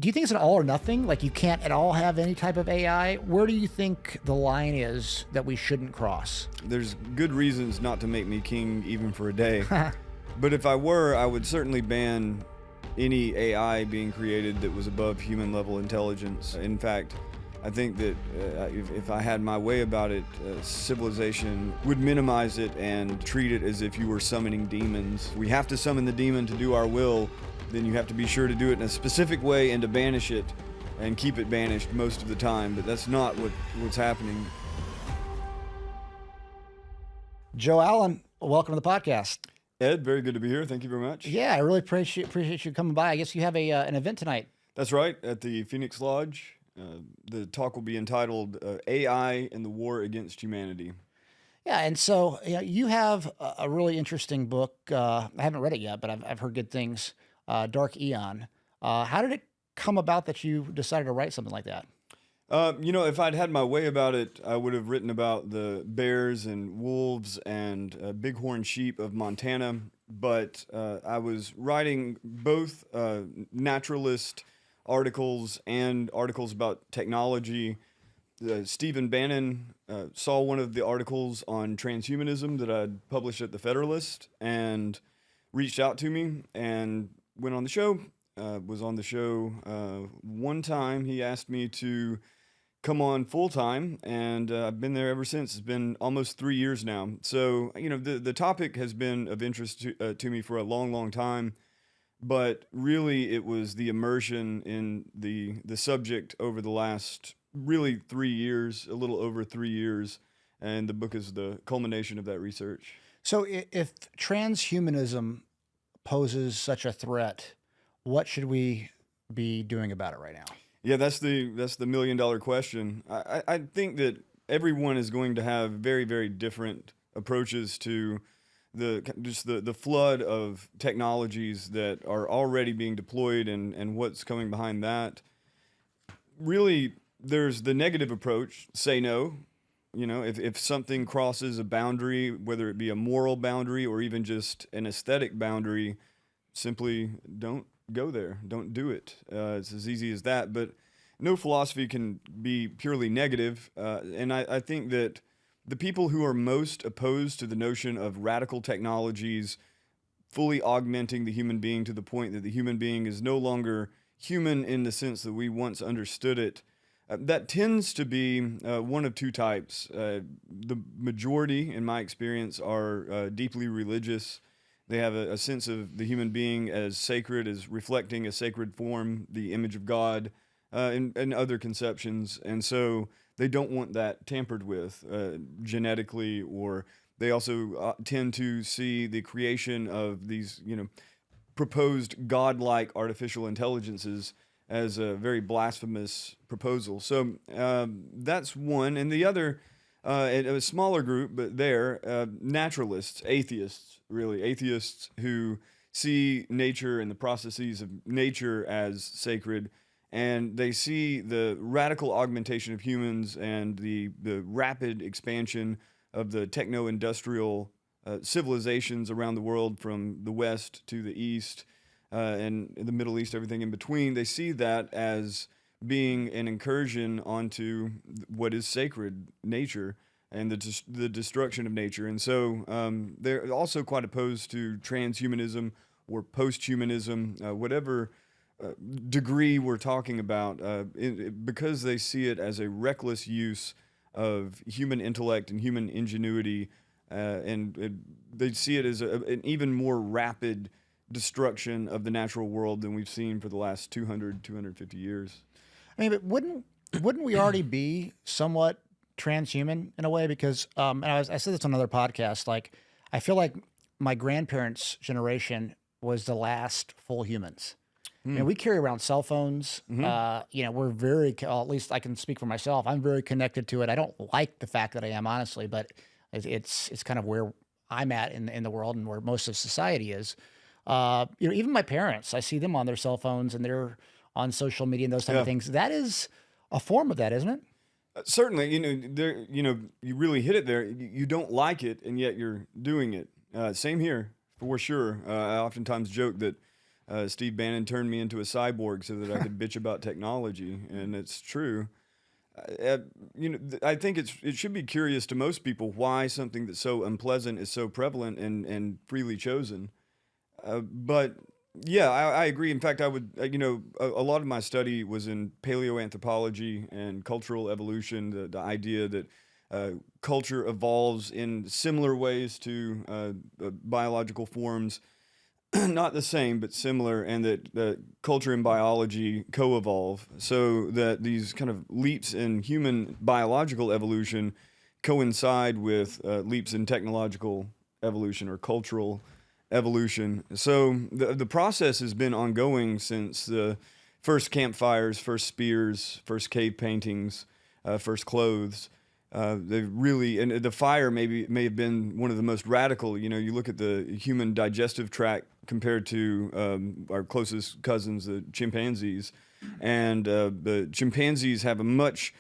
Do you think it's an all or nothing? Like you can't at all have any type of AI? Where do you think the line is that we shouldn't cross? There's good reasons not to make me king even for a day. But if I were, I would certainly ban any AI being created that was above human level intelligence. In fact, I think that if I had my way about it, civilization would minimize it and treat it as if you were summoning demons. We have to summon the demon to do our will, then you have to be sure to do it in a specific way and to banish it and keep it banished most of the time, but that's not what's happening. Joe Allen, welcome to the podcast. Ed, very good to be here. Thank you very much. Yeah, I really appreciate you coming by. I guess you have an event tonight. That's right, at the Phoenix Lodge. The talk will be entitled AI and the War Against Humanity. Yeah, and so you have a really interesting book. I haven't read it yet, but I've heard good things. Dark Aeon. How did it come about that you decided to write something like that? If I'd had my way about it, I would have written about the bears and wolves and bighorn sheep of Montana. But I was writing both naturalist articles and articles about technology. Steve Bannon saw one of the articles on transhumanism that I'd published at the Federalist and reached out to me and went on the show. Was on the show one time. He asked me to come on full time, and I've been there ever since. It's been almost 3 years now. So, the topic has been of interest to me for a long, long time. But really, it was the immersion in the subject over the last really 3 years, a little over 3 years, and the book is the culmination of that research. So if transhumanism poses such a threat, what should we be doing about it right now? Yeah, that's the $1 million question. I think that everyone is going to have very, very different approaches to the flood of technologies that are already being deployed and what's coming behind that. Really, there's the negative approach, say no. If something crosses a boundary, whether it be a moral boundary or even just an aesthetic boundary, simply don't go there. Don't do it. It's as easy as that. But no philosophy can be purely negative. And I think that the people who are most opposed to the notion of radical technologies fully augmenting the human being to the point that the human being is no longer human in the sense that we once understood it, that tends to be one of two types. The majority, in my experience, are deeply religious. They have a sense of the human being as sacred, as reflecting a sacred form, the image of God, and other conceptions. And so they don't want that tampered with genetically, or they also tend to see the creation of these, proposed godlike artificial intelligences as a very blasphemous proposal. So that's one. And the other, a smaller group, but they're naturalists, atheists, really. Atheists who see nature and the processes of nature as sacred, and they see the radical augmentation of humans and the rapid expansion of the techno-industrial civilizations around the world, from the West to the East, and the Middle East, everything in between. They see that as being an incursion onto what is sacred, nature, and the destruction of nature. And so they're also quite opposed to transhumanism or post-humanism, whatever degree we're talking about, because they see it as a reckless use of human intellect and human ingenuity, and they see it as an even more rapid destruction of the natural world than we've seen for the last 250 years. I mean, but wouldn't we already be somewhat transhuman in a way? Because and I said this on another podcast, like I feel like my grandparents' generation was the last full humans. We carry around cell phones. Mm-hmm. We're very, at least I can speak for myself, I'm very connected to it. I don't like the fact that I am, honestly, but it's kind of where I'm at in the world and where most of society is. Even my parents, I see them on their cell phones and they're on social media and those type of things. That is a form of that, isn't it? Certainly, you really hit it there. You don't like it, and yet you're doing it. Same here, for sure. I oftentimes joke that Steve Bannon turned me into a cyborg so that I could bitch about technology, and it's true. I think it should be curious to most people why something that's so unpleasant is so prevalent and freely chosen. But yeah, I agree. In fact, I would, a lot of my study was in paleoanthropology and cultural evolution, the idea that culture evolves in similar ways to biological forms, not the same, but similar, and that culture and biology co-evolve, so that these kind of leaps in human biological evolution coincide with leaps in technological evolution or cultural evolution. So the process has been ongoing since the first campfires, first spears, first cave paintings, first clothes. They really, and the fire may have been one of the most radical. You look at the human digestive tract compared to our closest cousins, the chimpanzees, and the chimpanzees have a much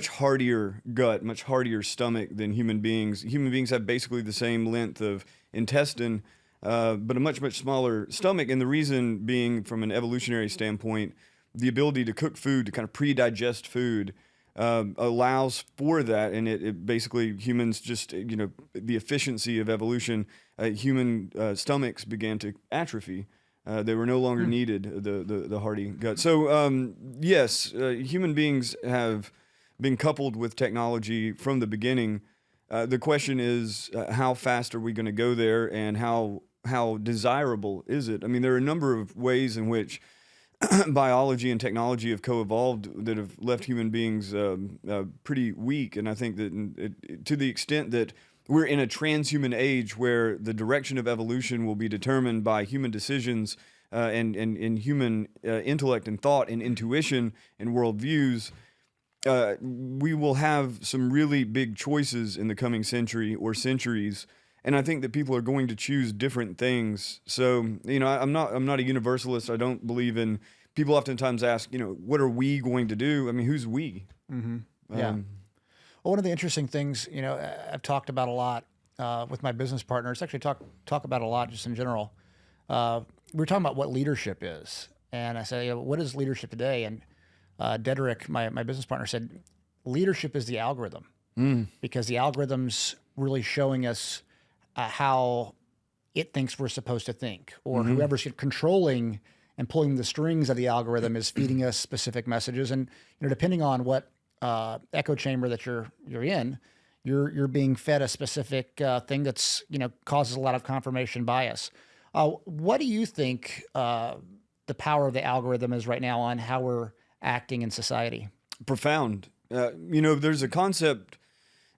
hardier gut, much hardier stomach than human beings. Human beings have basically the same length of intestine, but a much smaller stomach. And the reason being, from an evolutionary standpoint, the ability to cook food, to kind of pre-digest food, allows for that, and it basically, humans just, the efficiency of evolution, human stomachs began to atrophy. They were no longer needed, the hardy gut. So yes, human beings have been coupled with technology from the beginning. The question is, how fast are we going to go there, and how desirable is it? I mean, there are a number of ways in which biology and technology have co-evolved that have left human beings pretty weak. And I think that to the extent that we're in a transhuman age where the direction of evolution will be determined by human decisions and human intellect and thought and intuition and worldviews, we will have some really big choices in the coming century or centuries. And I think that people are going to choose different things. So, I'm not a universalist. I don't believe in, people oftentimes ask, what are we going to do? I mean, who's we? Mm-hmm. Yeah. Well, one of the interesting things, I've talked about a lot with my business partners, actually talk about a lot just in general. We were talking about what leadership is. And I said, what is leadership today? And Dedrick, my business partner, said, leadership is the algorithm. Because the algorithm's really showing us how it thinks we're supposed to think, or whoever's controlling and pulling the strings of the algorithm is feeding us specific messages. And depending on what echo chamber that you're in, you're being fed a specific thing that's causes a lot of confirmation bias. What do you think the power of the algorithm is right now on how we're acting in society? Profound. There's a concept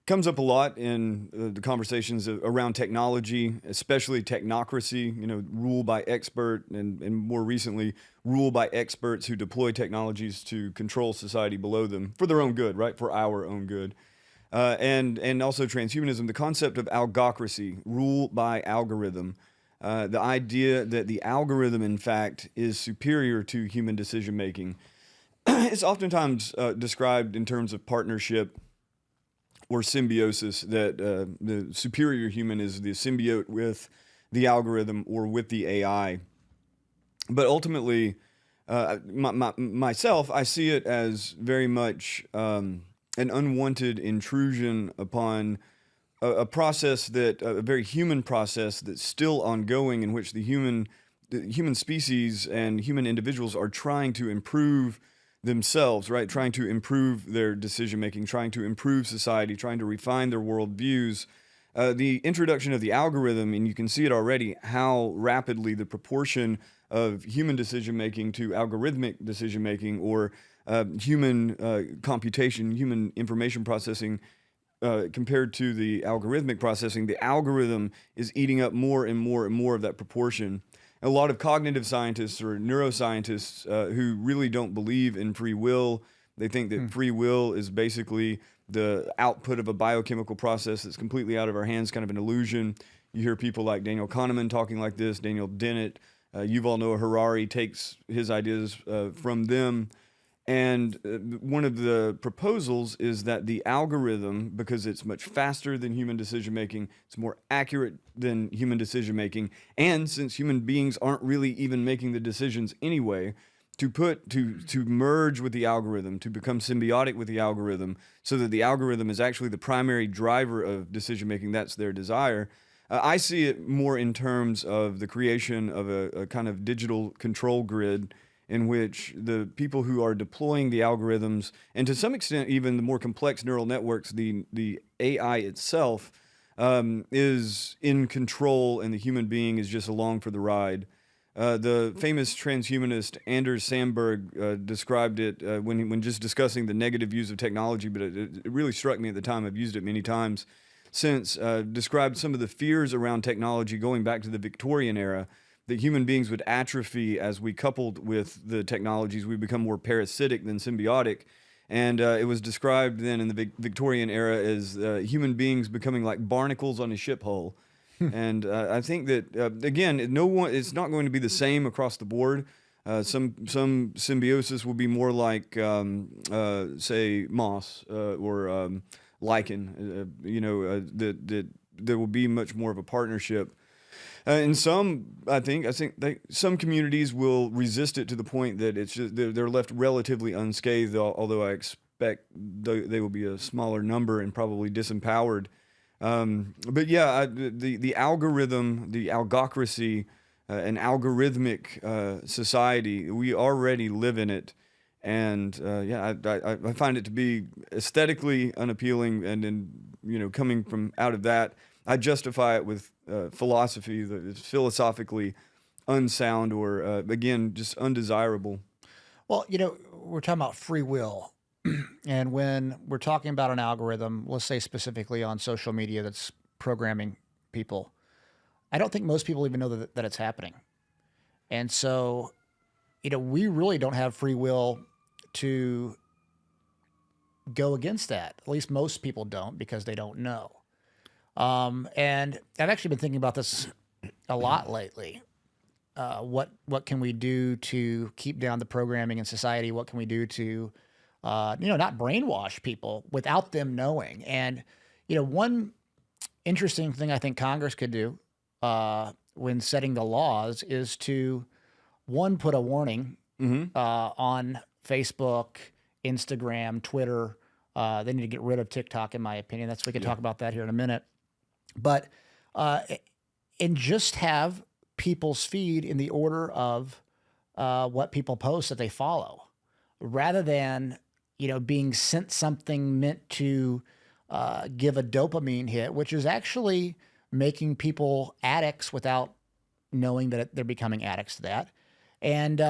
comes up a lot in the conversations around technology, especially technocracy, rule by expert, and more recently, rule by experts who deploy technologies to control society below them for their own good, right? For our own good. And also transhumanism, the concept of algocracy, rule by algorithm, the idea that the algorithm, in fact, is superior to human decision-making. It's oftentimes described in terms of partnership or symbiosis, that the superior human is the symbiote with the algorithm or with the AI. But ultimately, myself, I see it as very much an unwanted intrusion upon a process a very human process that's still ongoing, in which the human species and human individuals are trying to improve themselves, right? Trying to improve their decision-making, trying to improve society, trying to refine their worldviews. The introduction of the algorithm, and you can see it already, how rapidly the proportion of human decision-making to algorithmic decision-making, or human computation, human information processing, compared to the algorithmic processing, the algorithm is eating up more and more and more of that proportion. A lot of cognitive scientists or neuroscientists who really don't believe in free will, they think that free will is basically the output of a biochemical process that's completely out of our hands, kind of an illusion. You hear people like Daniel Kahneman talking like this, Daniel Dennett, Yuval Noah Harari takes his ideas from them. And one of the proposals is that the algorithm, because it's much faster than human decision making, it's more accurate than human decision making, and since human beings aren't really even making the decisions anyway, to merge with the algorithm, to become symbiotic with the algorithm, so that the algorithm is actually the primary driver of decision making. That's their desire. I see it more in terms of the creation of a kind of digital control grid in which the people who are deploying the algorithms, and to some extent even the more complex neural networks, the AI itself, is in control, and the human being is just along for the ride. The famous transhumanist Anders Sandberg described it when just discussing the negative views of technology, but it really struck me at the time. I've used it many times since. Described some of the fears around technology going back to the Victorian era, that human beings would atrophy as we coupled with the technologies. We become more parasitic than symbiotic. And it was described then in the Victorian era as human beings becoming like barnacles on a ship hull. And I think that, again, it's not going to be the same across the board. Some symbiosis will be more like, say, moss or lichen. That there will be much more of a partnership. And I think some communities will resist it to the point that it's just they're left relatively unscathed. Although I expect they will be a smaller number and probably disempowered. But yeah, the algorithm, the algocracy, an algorithmic society, we already live in it. And yeah, I find it to be aesthetically unappealing, and then coming from out of that, I justify it with philosophy that is philosophically unsound or, again, just undesirable. Well, we're talking about free will. And when we're talking about an algorithm, let's say specifically on social media that's programming people, I don't think most people even know that it's happening. And so, we really don't have free will to go against that. At least most people don't, because they don't know. And I've actually been thinking about this a lot lately. What can we do to keep down the programming in society? What can we do to, not brainwash people without them knowing? And, one interesting thing I think Congress could do when setting the laws is to, one, put a warning on Facebook, Instagram, Twitter. They need to get rid of TikTok, in my opinion. We can talk about that here in a minute. But and just have people's feed in the order of what people post that they follow, rather than being sent something meant to give a dopamine hit, which is actually making people addicts without knowing that they're becoming addicts to that, and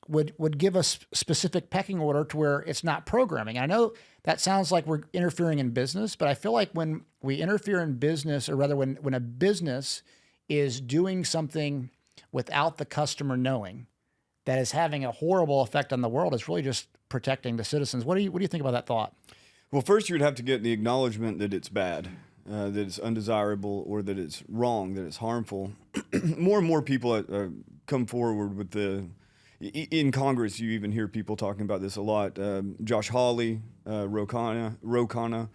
would give us specific pecking order to where it's not programming. I know that sounds like we're interfering in business, but I feel like when we interfere in business, or rather when a business is doing something without the customer knowing, that is having a horrible effect on the world, it's really just protecting the citizens. What do you think about that thought? Well, first you would have to get the acknowledgement that it's bad, that it's undesirable, or that it's wrong, that it's harmful. More and more people come forward with in Congress, you even hear people talking about this a lot. Josh Hawley, Ro Khanna,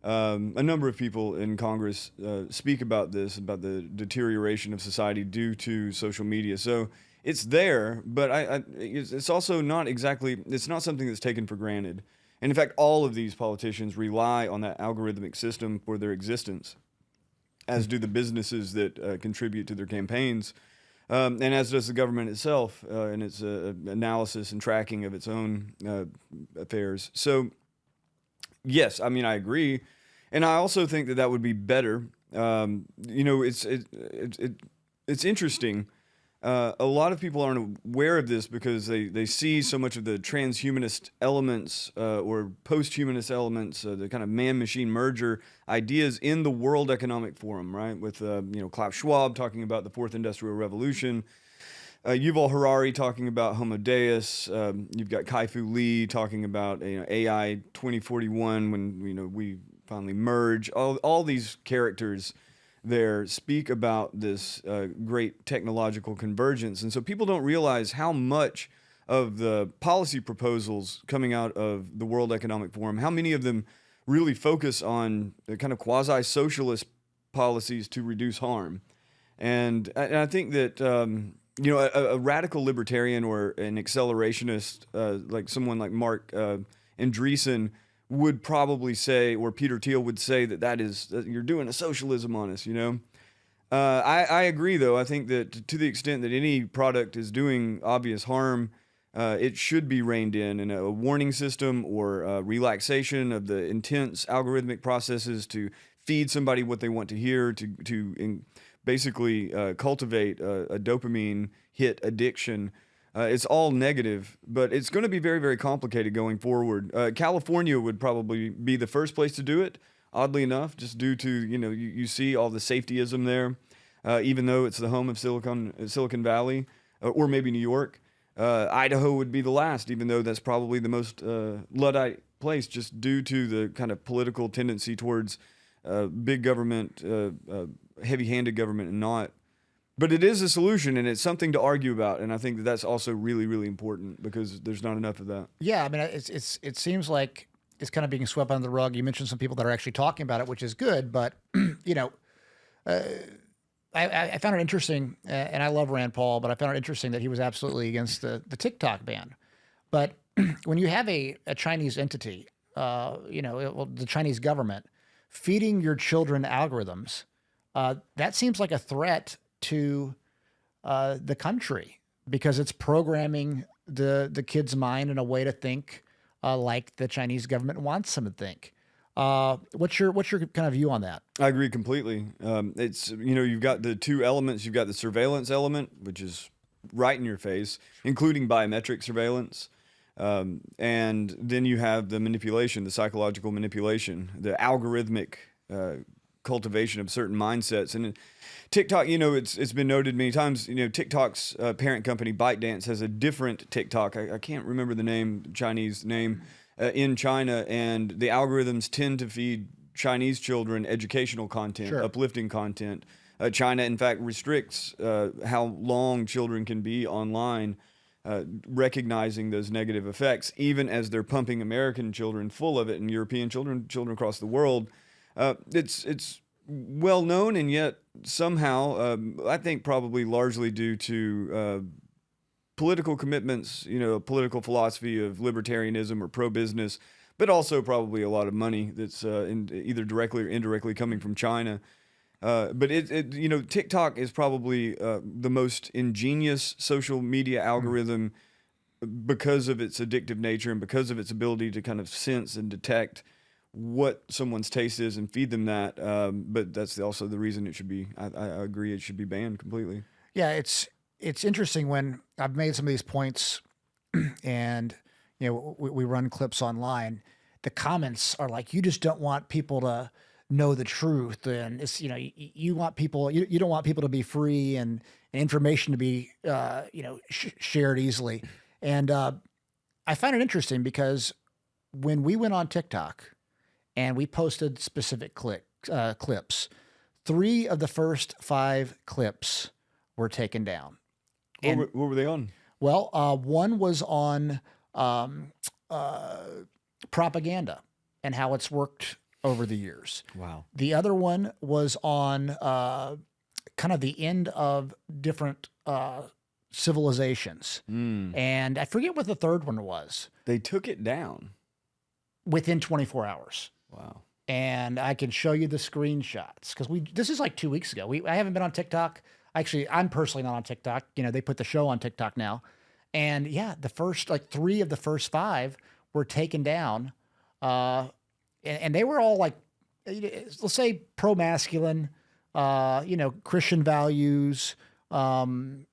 a number of people in Congress speak about this, about the deterioration of society due to social media. So it's there, but it's also not exactly, it's not something that's taken for granted. And in fact, all of these politicians rely on that algorithmic system for their existence, as do the businesses that contribute to their campaigns. And as does the government itself in its analysis and tracking of its own affairs. So, yes, I mean, I agree. And I also think that would be better. It's interesting. A lot of people aren't aware of this because they see so much of the transhumanist elements or post-humanist elements, the kind of man-machine merger ideas in the World Economic Forum, right? With Klaus Schwab talking about the Fourth Industrial Revolution, Yuval Harari talking about Homo Deus. You've got Kai-Fu Lee talking about AI 2041 when we finally merge. All these characters there speak about this great technological convergence. And so people don't realize how much of the policy proposals coming out of the World Economic Forum, how many of them really focus on the kind of quasi-socialist policies to reduce harm? And I think that a radical libertarian or an accelerationist, like someone like Mark Andreessen, would probably say, or Peter Thiel would say, that you're doing a socialism on us. I agree, though. I think that to the extent that any product is doing obvious harm, it should be reined in a warning system or relaxation of the intense algorithmic processes to feed somebody what they want to hear, basically cultivate a dopamine hit addiction. It's all negative, but it's going to be very, very complicated going forward. California would probably be the first place to do it, oddly enough, just due to, you see all the safetyism there, even though it's the home of Silicon Valley, or maybe New York. Idaho would be the last, even though that's probably the most Luddite place, just due to the kind of political tendency towards big government, heavy-handed government, and not. But it is a solution, and it's something to argue about, and I think that that's also really, really important because there's not enough of that. Yeah, I mean, it seems like it's kind of being swept under the rug. You mentioned some people that are actually talking about it, which is good, but I found it interesting, and I love Rand Paul, but I found it interesting that he was absolutely against the TikTok ban. But when you have a Chinese entity, the Chinese government feeding your children algorithms, that seems like a threat to the country because it's programming the kid's mind in a way to think like the Chinese government wants them to think. What's your kind of view on that? I agree completely. It's, you've got the two elements. You've got the surveillance element, which is right in your face, including biometric surveillance. And then you have the manipulation, the psychological manipulation, the algorithmic cultivation of certain mindsets. And TikTok, it's been noted many times, TikTok's parent company ByteDance has a different TikTok. I can't remember the Chinese name, in China, and the algorithms tend to feed Chinese children educational content, Sure. uplifting content. China, in fact, restricts how long children can be online, recognizing those negative effects, even as they're pumping American children full of it and European children across the world. It's well known, and yet somehow, I think probably largely due to political commitments, a political philosophy of libertarianism or pro-business, but also probably a lot of money that's either directly or indirectly coming from China. But TikTok is probably the most ingenious social media algorithm because of its addictive nature and because of its ability to kind of sense and detect what someone's taste is and feed them that. But that's also the reason it should be, I agree, it should be banned completely. Yeah, it's interesting when I've made some of these points and, we run clips online. The comments are like, you just don't want people to know the truth. And it's, you want people, you don't want people to be free and information to be, shared easily. And I find it interesting because when we went on TikTok and we posted specific clips, 3 of the first 5 clips were taken down. What were they on? Well, one was on propaganda and how it's worked over the years. Wow. The other one was on kind of the end of different civilizations. And I forget what the third one was. They took it down Within 24 hours. Wow. And I can show you the screenshots because this is like 2 weeks ago. I haven't been on TikTok. Actually, I'm personally not on TikTok. They put the show on TikTok now. And yeah, the first, 3 of the first 5 were taken down. And they were all like, let's say pro-masculine, Christian values, nothing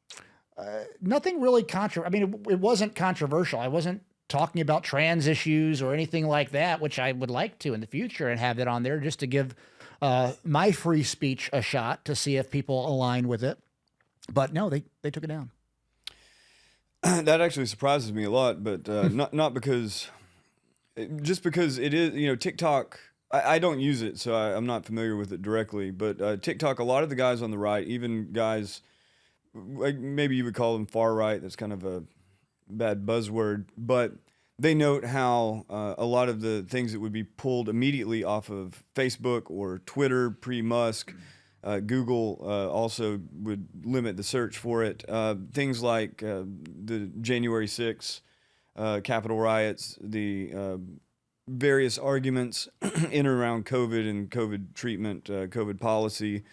really it wasn't controversial. I wasn't talking about trans issues or anything like that, which I would like to in the future and have it on there just to give my free speech a shot to see if people align with it. But no, they took it down. That actually surprises me a lot, but not because, just because it is, TikTok, I don't use it, so I'm not familiar with it directly, but TikTok, a lot of the guys on the right, even guys, like maybe you would call them far right, that's kind of a bad buzzword, but they note how a lot of the things that would be pulled immediately off of Facebook or Twitter pre-Musk, Google also would limit the search for it. Things like the January 6th Capitol riots, the various arguments in and around COVID and COVID treatment, COVID policy,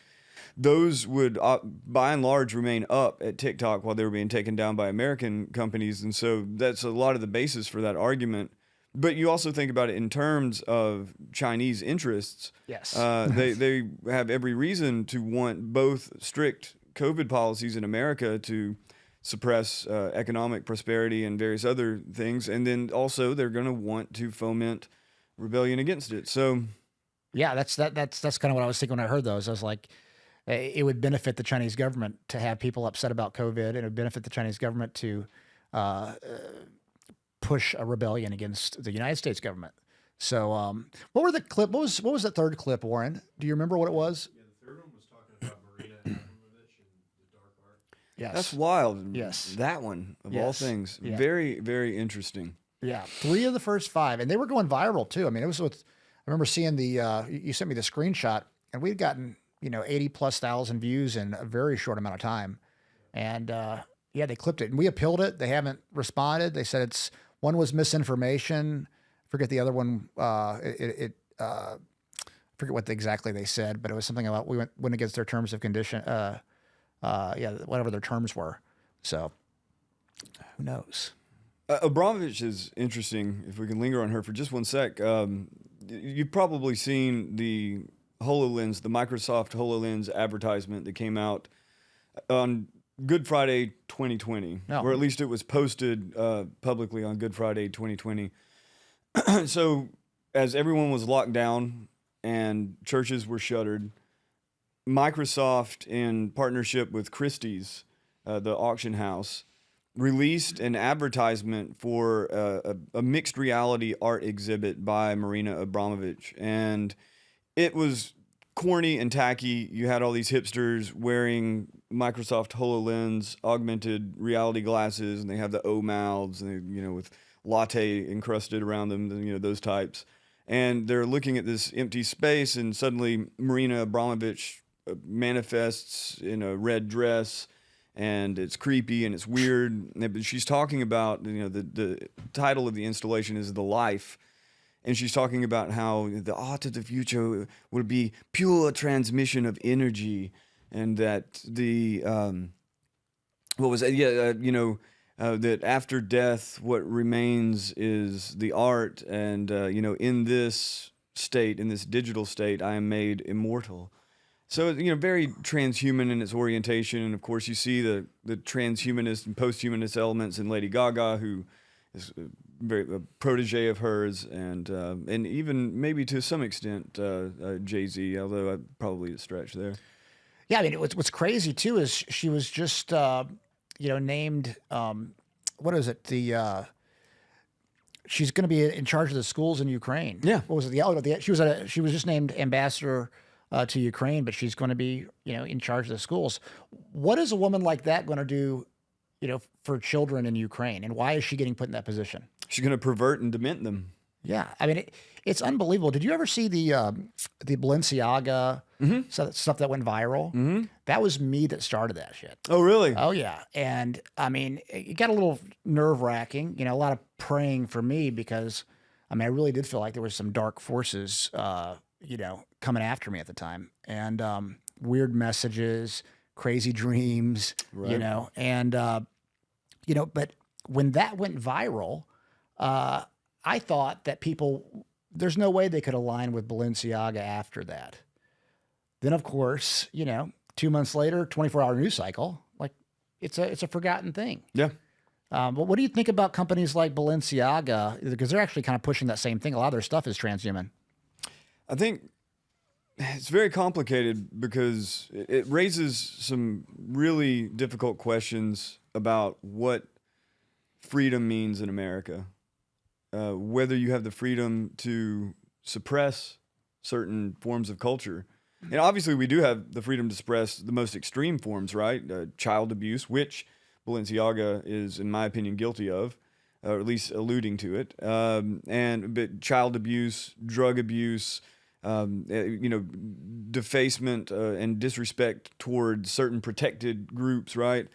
those would, by and large, remain up at TikTok while they were being taken down by American companies. And so that's a lot of the basis for that argument. But you also think about it in terms of Chinese interests. Yes. They have every reason to want both strict COVID policies in America to suppress economic prosperity and various other things. And then also they're going to want to foment rebellion against it. So, yeah, that's kind of what I was thinking when I heard those. I was like, it would benefit the Chinese government to have people upset about COVID, and it would benefit the Chinese government to push a rebellion against the United States government. So, what were the clip? What was that third clip, Warren? Do you remember what it was? Yeah, the third one was talking about Marina and Abramovic and the dark art. Yes, that's wild. Yes, that one of all things, very, very interesting. Yeah, 3 of the first 5, and they were going viral too. I mean, it was with. I remember seeing the. You sent me the screenshot, and we'd gotten 80,000+ views in a very short amount of time, and yeah, they clipped it, and we appealed it. They haven't responded. They said one was misinformation. Forget the other one. Forget what exactly they said, but it was something about we went against their terms of condition. Yeah, whatever their terms were. So who knows? Abramovic is interesting. If we can linger on her for just one sec, you've probably seen the HoloLens, the Microsoft HoloLens advertisement that came out on Good Friday 2020, or at least it was posted publicly on Good Friday 2020. So as everyone was locked down and churches were shuttered, Microsoft, in partnership with Christie's, the auction house, released an advertisement for a mixed reality art exhibit by Marina Abramovic. And it was corny and tacky. You had all these hipsters wearing Microsoft HoloLens augmented reality glasses, and they have the O mouths, and with latte encrusted around them, those types. And they're looking at this empty space, and suddenly Marina Abramovic manifests in a red dress, and it's creepy and it's weird. She's talking about, the title of the installation is The Life. And she's talking about how the art of the future will be pure transmission of energy, and that that after death, what remains is the art. And, in this state, in this digital state, I am made immortal. So, very transhuman in its orientation. And of course, you see the transhumanist and post-humanist elements in Lady Gaga, who is a protege of hers, and even maybe to some extent Jay-Z, although probably a stretch there. Yeah, I mean, what's crazy too is she was just named what is it? She's going to be in charge of the schools in Ukraine. Yeah. What was it? She was just named ambassador to Ukraine, but she's going to be in charge of the schools. What is a woman like that going to do? For children in Ukraine, and why is she getting put in that position? She's going to pervert and dement them. Yeah, I mean, it's unbelievable. Did you ever see the Balenciaga stuff that went viral? Mm-hmm. That was me that started that shit. Oh, really? Oh, yeah. And I mean, it got a little nerve-wracking. A lot of praying for me, because I really did feel like there was some dark forces, coming after me at the time, and weird messages, crazy dreams, right. And but when that went viral, I thought that there's no way they could align with Balenciaga after that. Then, of course, 2 months later, 24-hour news cycle, like it's a forgotten thing. Yeah. But what do you think about companies like Balenciaga? Because they're actually kind of pushing that same thing. A lot of their stuff is transhuman. I think it's very complicated because it raises some really difficult questions about what freedom means in America. Whether you have the freedom to suppress certain forms of culture. And obviously we do have the freedom to suppress the most extreme forms, right? Child abuse, which Balenciaga is, in my opinion, guilty of, or at least alluding to it. But child abuse, drug abuse, defacement and disrespect towards certain protected groups, right?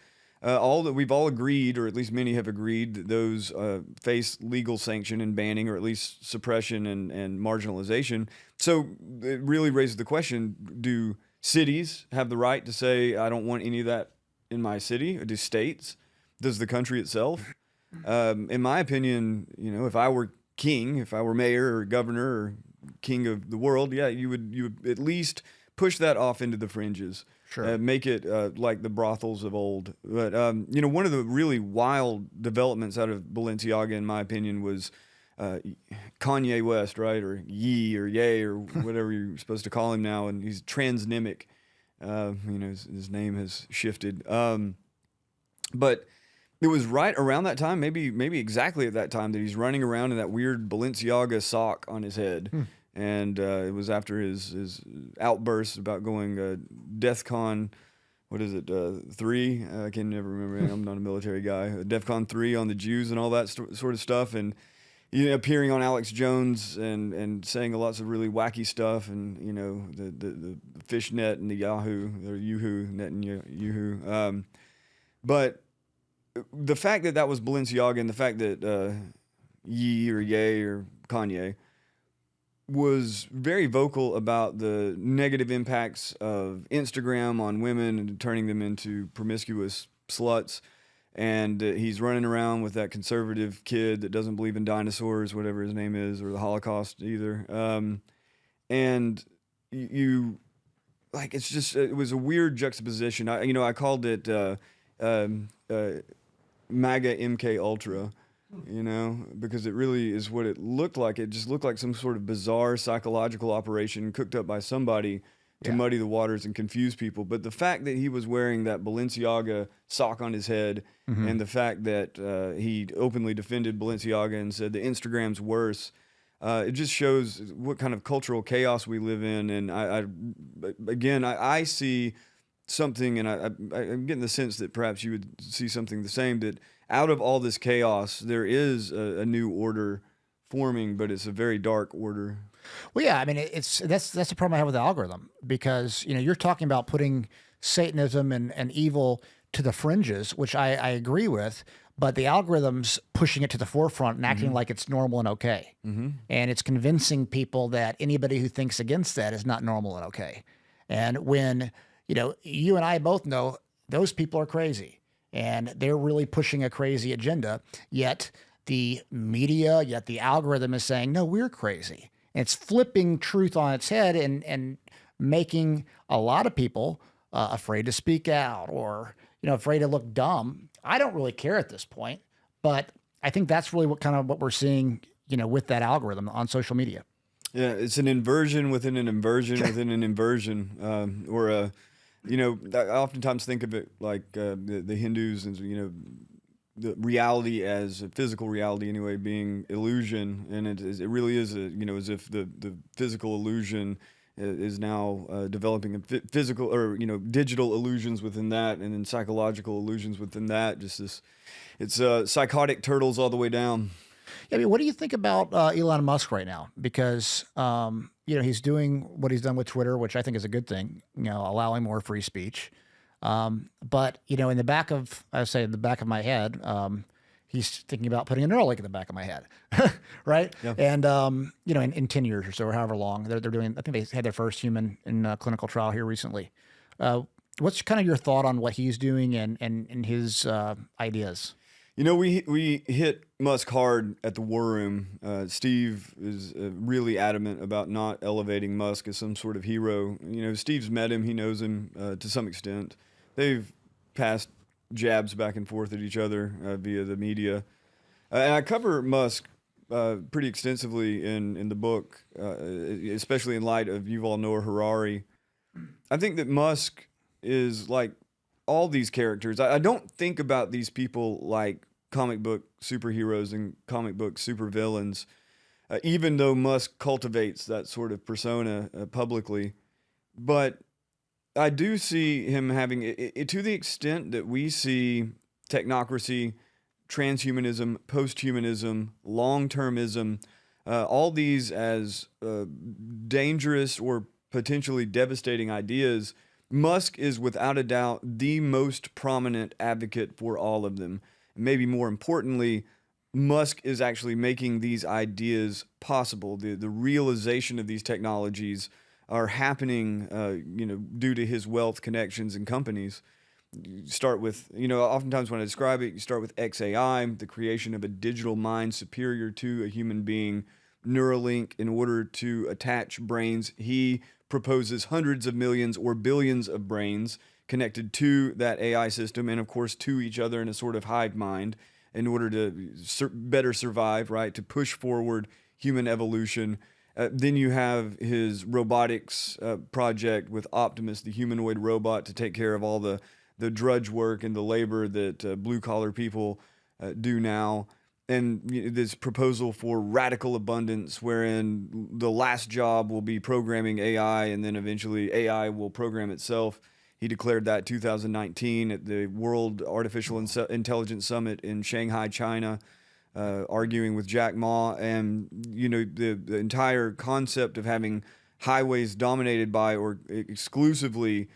All that we've all agreed, or at least many have agreed, that those face legal sanction and banning, or at least suppression and marginalization. So it really raises the question: do cities have the right to say, "I don't want any of that in my city"? Or do states? Does the country itself? In my opinion, if I were king, if I were mayor or governor or king of the world, yeah, you would at least push that off into the fringes. Sure. Make it like the brothels of old. But one of the really wild developments out of Balenciaga, in my opinion, was Kanye West, right, or Ye or Ye or whatever you're supposed to call him now, and he's transnemic. His name has shifted. But it was right around that time, maybe exactly at that time, that he's running around in that weird Balenciaga sock on his head. And it was after his outbursts about going DEFCON, what is it, 3? I can never remember. I'm not a military guy. DEFCON 3 on the Jews and all that sort of stuff. And appearing on Alex Jones and saying lots of really wacky stuff. And, the fishnet and the Yahoo, or Yoo-hoo, net and Yoo-hoo. But the fact that was Balenciaga, and the fact that Ye or Ye or Kanye was very vocal about the negative impacts of Instagram on women and turning them into promiscuous sluts. And he's running around with that conservative kid that doesn't believe in dinosaurs, whatever his name is, or the Holocaust either. And it's just, it was a weird juxtaposition. I called it MAGA MK Ultra. Because it really is what it looked like. It just looked like some sort of bizarre psychological operation cooked up by somebody to muddy the waters and confuse people. But the fact that he was wearing that Balenciaga sock on his head, and the fact that he openly defended Balenciaga and said the Instagram's worse, it just shows what kind of cultural chaos we live in. And I see something, and I'm getting the sense that perhaps you would see something the same, that out of all this chaos, there is a new order forming, but it's a very dark order. Well, yeah, I mean, that's the problem I have with the algorithm, because you're talking about putting Satanism and evil to the fringes, which I agree with, but the algorithm's pushing it to the forefront and acting like it's normal and okay, and it's convincing people that anybody who thinks against that is not normal and okay. And when you and I both know those people are crazy, and they're really pushing a crazy agenda, yet the media, yet the algorithm is saying, no, we're crazy. And it's flipping truth on its head and making a lot of people afraid to speak out, or, afraid to look dumb. I don't really care at this point, but I think that's really what we're seeing, with that algorithm on social media. Yeah, it's an inversion within an inversion within an inversion, or I oftentimes think of it like the Hindus and, the reality as a physical reality anyway being illusion. And it really is, as if the physical illusion is now developing a physical or, digital illusions within that, and then psychological illusions within that. It's psychotic turtles all the way down. Yeah, I mean, what do you think about Elon Musk right now? Because, he's doing what he's done with Twitter, which I think is a good thing, allowing more free speech. But, in the back of my head, he's thinking about putting a Neuralink in the back of my head, right? Yeah. And, in 10 years or so, or however long, they're doing, I think they had their first human in a clinical trial here recently. What's kind of your thought on what he's doing and his ideas? We hit Musk hard at the War Room. Steve is really adamant about not elevating Musk as some sort of hero. Steve's met him. He knows him to some extent. They've passed jabs back and forth at each other via the media. And I cover Musk pretty extensively in the book, especially in light of Yuval Noah Harari. I think that Musk is like all these characters. I don't think about these people like comic book superheroes and comic book supervillains, even though Musk cultivates that sort of persona publicly. But I do see him having, to the extent that we see technocracy, transhumanism, posthumanism, long-termism, all these as dangerous or potentially devastating ideas. Musk is without a doubt the most prominent advocate for all of them. Maybe more importantly, Musk is actually making these ideas possible. The realization of these technologies are happening, due to his wealth, connections, and companies. You start with, oftentimes when I describe it, you start with XAI, the creation of a digital mind superior to a human being, Neuralink, in order to attach brains. He proposes hundreds of millions or billions of brains connected to that AI system and, of course, to each other in a sort of hive mind in order to better survive, right, to push forward human evolution. Then you have his robotics project with Optimus, the humanoid robot, to take care of all the drudge work and the labor that blue-collar people do now. And this proposal for radical abundance, wherein the last job will be programming AI, and then eventually AI will program itself. He declared that 2019 at the World Artificial Intelligence Summit in Shanghai, China, arguing with Jack Ma. And, the entire concept of having highways dominated by or exclusively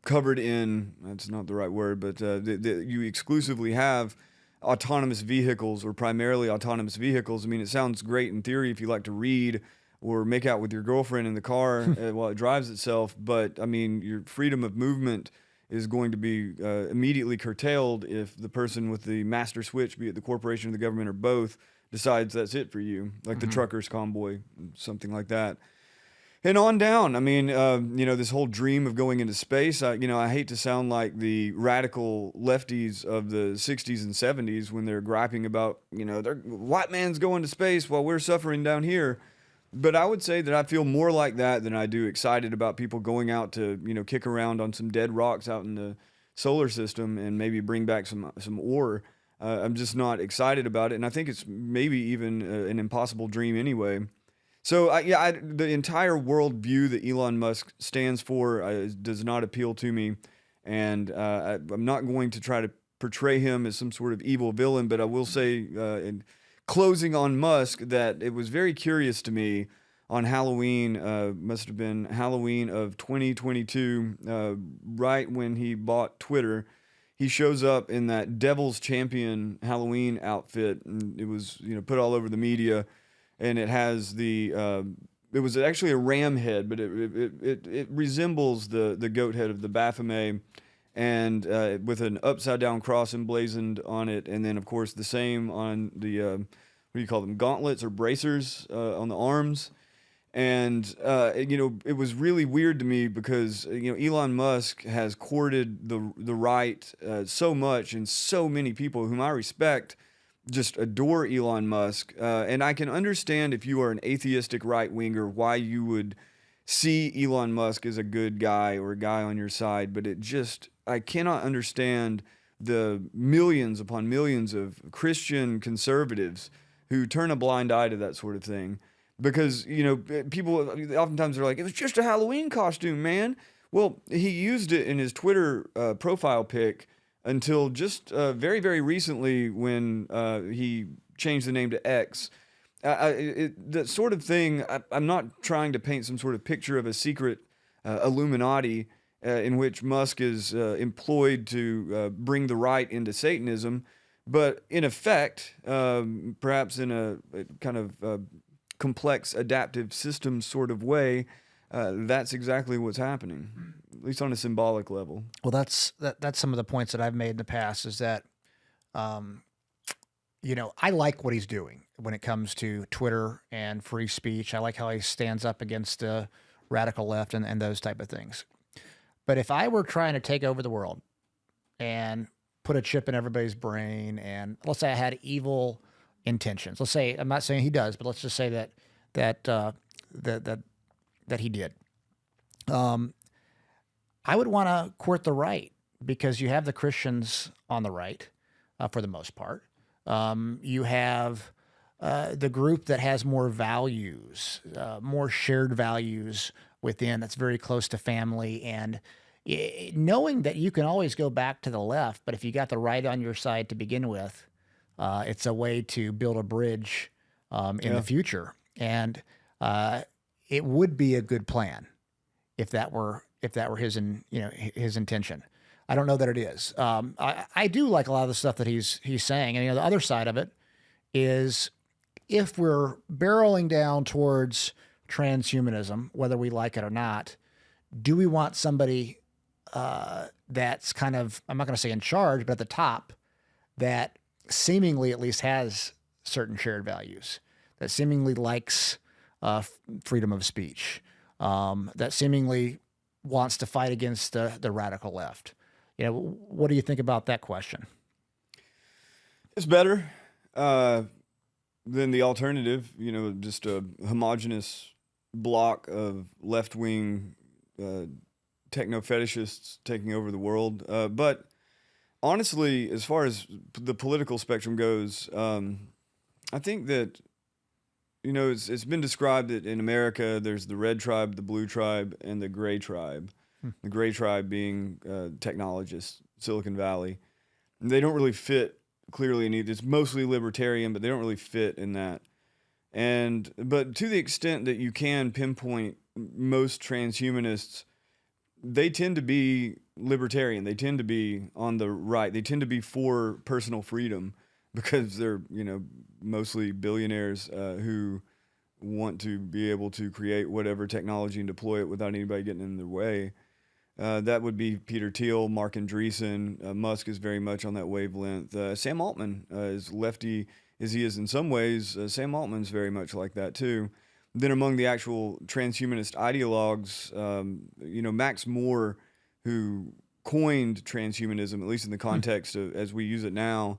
covered in, that's not the right word, but you exclusively have autonomous vehicles, or primarily autonomous vehicles. I mean, it sounds great in theory if you like to read or make out with your girlfriend in the car while it drives itself, but I mean, your freedom of movement is going to be immediately curtailed if the person with the master switch, be it the corporation or the government or both, decides that's it for you, like the truckers convoy, something like that. And on down. I mean, this whole dream of going into space, I hate to sound like the radical lefties of the 60s and 70s when they're griping about, white man's going to space while we're suffering down here. But I would say that I feel more like that than I do excited about people going out to, kick around on some dead rocks out in the solar system and maybe bring back some ore. I'm just not excited about it. And I think it's maybe even an impossible dream anyway. So, the entire worldview that Elon Musk stands for does not appeal to me. And I'm not going to try to portray him as some sort of evil villain, but I will say, in closing on Musk, that it was very curious to me on Halloween, must have been Halloween of 2022, right when he bought Twitter. He shows up in that Devil's Champion Halloween outfit, and it was, put all over the media. And it has it was actually a ram head, but it resembles the goat head of the Baphomet, and with an upside down cross emblazoned on it, and then of course the same on the what do you call them, gauntlets or bracers on the arms. And it was really weird to me because Elon Musk has courted the right so much, and so many people whom I respect just adore Elon Musk. And I can understand if you are an atheistic right-winger why you would see Elon Musk as a good guy or a guy on your side, but I cannot understand the millions upon millions of Christian conservatives who turn a blind eye to that sort of thing. Because, people oftentimes are like, it was just a Halloween costume, man. Well, he used it in his Twitter profile pic until just very, very recently when he changed the name to X. That sort of thing, I'm not trying to paint some sort of picture of a secret Illuminati in which Musk is employed to bring the right into Satanism, but in effect, perhaps in a kind of complex adaptive system sort of way, that's exactly what's happening, at least on a symbolic level. Well, that's some of the points that I've made in the past is that, I like what he's doing when it comes to Twitter and free speech. I like how he stands up against the radical left and those type of things. But if I were trying to take over the world and put a chip in everybody's brain, and let's say I had evil intentions, let's say, I'm not saying he does, but let's just say that he did. I would want to court the right, because you have the Christians on the right, for the most part. You have the group that has more values, more shared values within, that's very close to family. And, knowing that you can always go back to the left, but if you got the right on your side to begin with, it's a way to build a bridge in the Yeah. future, and it would be a good plan if that were his his intention. I don't know that it is. I do like a lot of the stuff that he's saying, and the other side of it is if we're barreling down towards transhumanism, whether we like it or not, do we want somebody that's kind of, I'm not going to say in charge, but at the top, that seemingly at least has certain shared values, that seemingly likes freedom of speech, that seemingly wants to fight against the radical left? What do you think about that question? It's better than the alternative, just a homogenous block of left-wing techno-fetishists taking over the world. But honestly, as far as the political spectrum goes, I think that, it's been described that in America there's the red tribe, the blue tribe, and the gray tribe. The gray tribe being technologists, Silicon Valley. And they don't really fit clearly in either. It's mostly libertarian, but they don't really fit in that. But to the extent that you can pinpoint most transhumanists, they tend to be libertarian. They tend to be on the right. They tend to be for personal freedom because they're, mostly billionaires who want to be able to create whatever technology and deploy it without anybody getting in their way. That would be Peter Thiel, Mark Andreessen. Musk is very much on that wavelength. Sam Altman, as lefty as he is in some ways, Sam Altman's very much like that too. Then among the actual transhumanist ideologues, Max Moore, who coined transhumanism, at least in the context of as we use it now,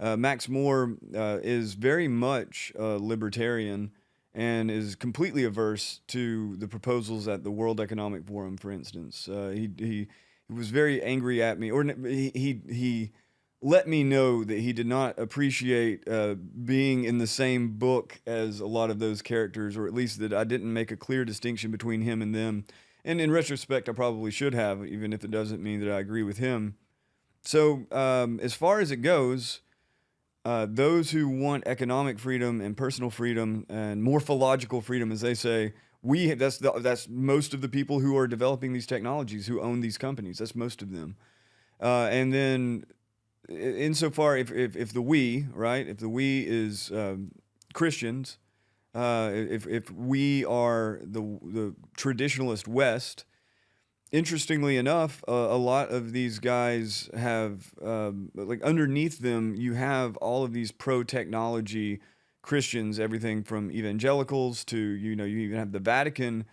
Max Moore is very much libertarian and is completely averse to the proposals at the World Economic Forum, for instance. He was very angry at me, or he let me know that he did not appreciate being in the same book as a lot of those characters, or at least that I didn't make a clear distinction between him and them. And in retrospect, I probably should have, even if it doesn't mean that I agree with him. So as far as it goes, those who want economic freedom and personal freedom and morphological freedom, as they say, that's most of the people who are developing these technologies, who own these companies. That's most of them. And then, insofar if the we, right, if the we is Christians, if we are the traditionalist West. Interestingly enough, a lot of these guys have, like underneath them, you have all of these pro-technology Christians, everything from evangelicals to, you even have the Vatican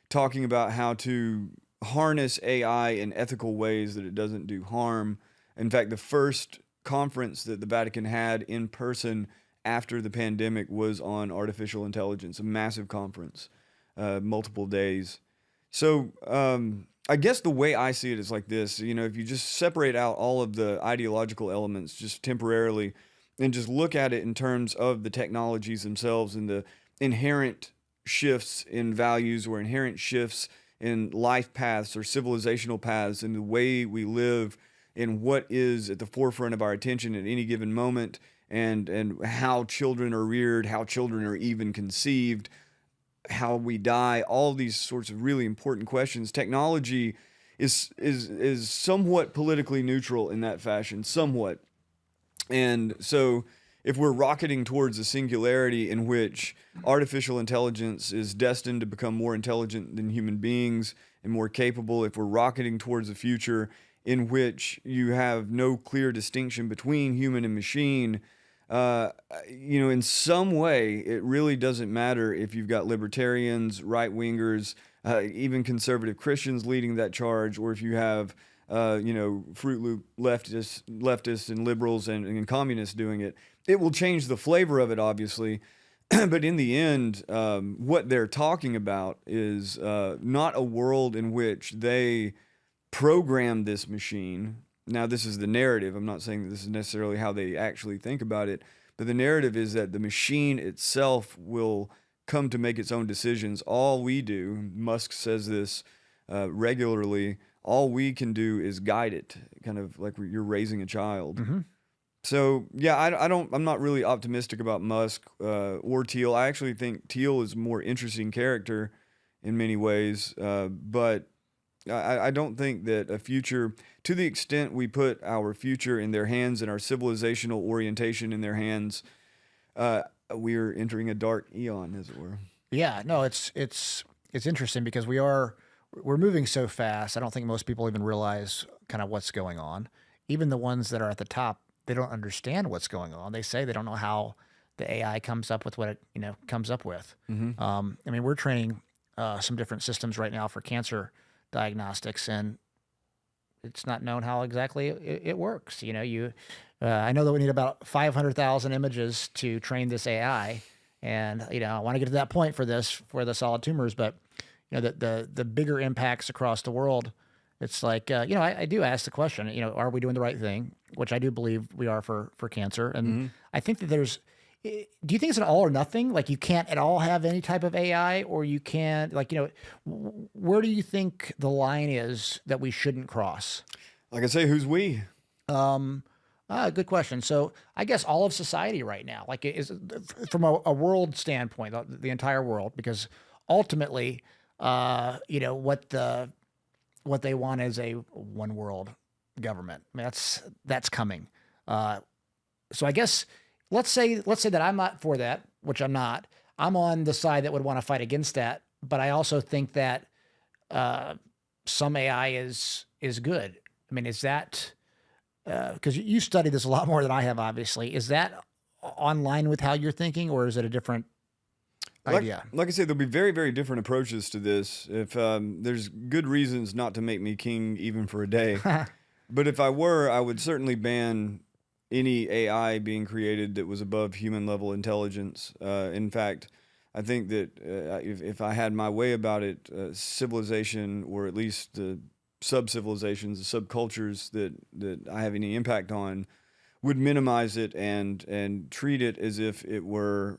talking about how to harness AI in ethical ways that it doesn't do harm. In fact, the first conference that the Vatican had in person after the pandemic was on artificial intelligence, a massive conference, multiple days. So, I guess the way I see it is like this, if you just separate out all of the ideological elements just temporarily and just look at it in terms of the technologies themselves and the inherent shifts in values or inherent shifts in life paths or civilizational paths and the way we live and what is at the forefront of our attention at any given moment and how children are reared, how children are even conceived, how we die, all these sorts of really important questions. Technology is somewhat politically neutral in that fashion, somewhat. And so if we're rocketing towards a singularity in which artificial intelligence is destined to become more intelligent than human beings and more capable, if we're rocketing towards a future in which you have no clear distinction between human and machine, in some way, it really doesn't matter if you've got libertarians, right-wingers, even conservative Christians leading that charge, or if you have, Fruit Loop leftists and liberals and communists doing it. It will change the flavor of it, obviously. But in the end, what they're talking about is not a world in which they program this machine. Now, this is the narrative. I'm not saying that this is necessarily how they actually think about it, but the narrative is that the machine itself will come to make its own decisions. All we do, Musk says this regularly, all we can do is guide it, kind of like you're raising a child. Mm-hmm. So yeah, I'm not really optimistic about Musk or Thiel. I actually think Thiel is a more interesting character in many ways, but I don't think that a future, to the extent we put our future in their hands and our civilizational orientation in their hands, we're entering a dark Aeon, as it were. Yeah, no, it's interesting because we're moving so fast. I don't think most people even realize kind of what's going on. Even the ones that are at the top, they don't understand what's going on. They say they don't know how the AI comes up with what it comes up with. Mm-hmm. I mean, we're training some different systems right now for cancer diagnostics, and it's not known how exactly it works. I know that we need about 500,000 images to train this AI, and I want to get to that point for the solid tumors, but the bigger impacts across the world. It's like, I do ask the question, are we doing the right thing? Which I do believe we are for cancer. And I think that do you think it's an all or nothing? Like you can't at all have any type of AI, or you can't, where do you think the line is that we shouldn't cross? Like I say, who's we? Good question. So I guess all of society right now, like is from a world standpoint, the entire world, because ultimately, what they want is a one world government. I mean, that's coming. So I guess let's say that I'm not for that, which I'm not. I'm on the side that would want to fight against that, but I also think that some AI is good. I mean, is that because you study this a lot more than I have, obviously? Is that online with how you're thinking, or is it a different idea? Like I said, there'll be very, very different approaches to this. If there's good reasons not to make me king even for a day, but if I were, I would certainly ban any AI being created that was above human level intelligence. In fact, I think that if I had my way about it, civilization, or at least the sub-civilizations, the subcultures that I have any impact on, would minimize it and treat it as if it were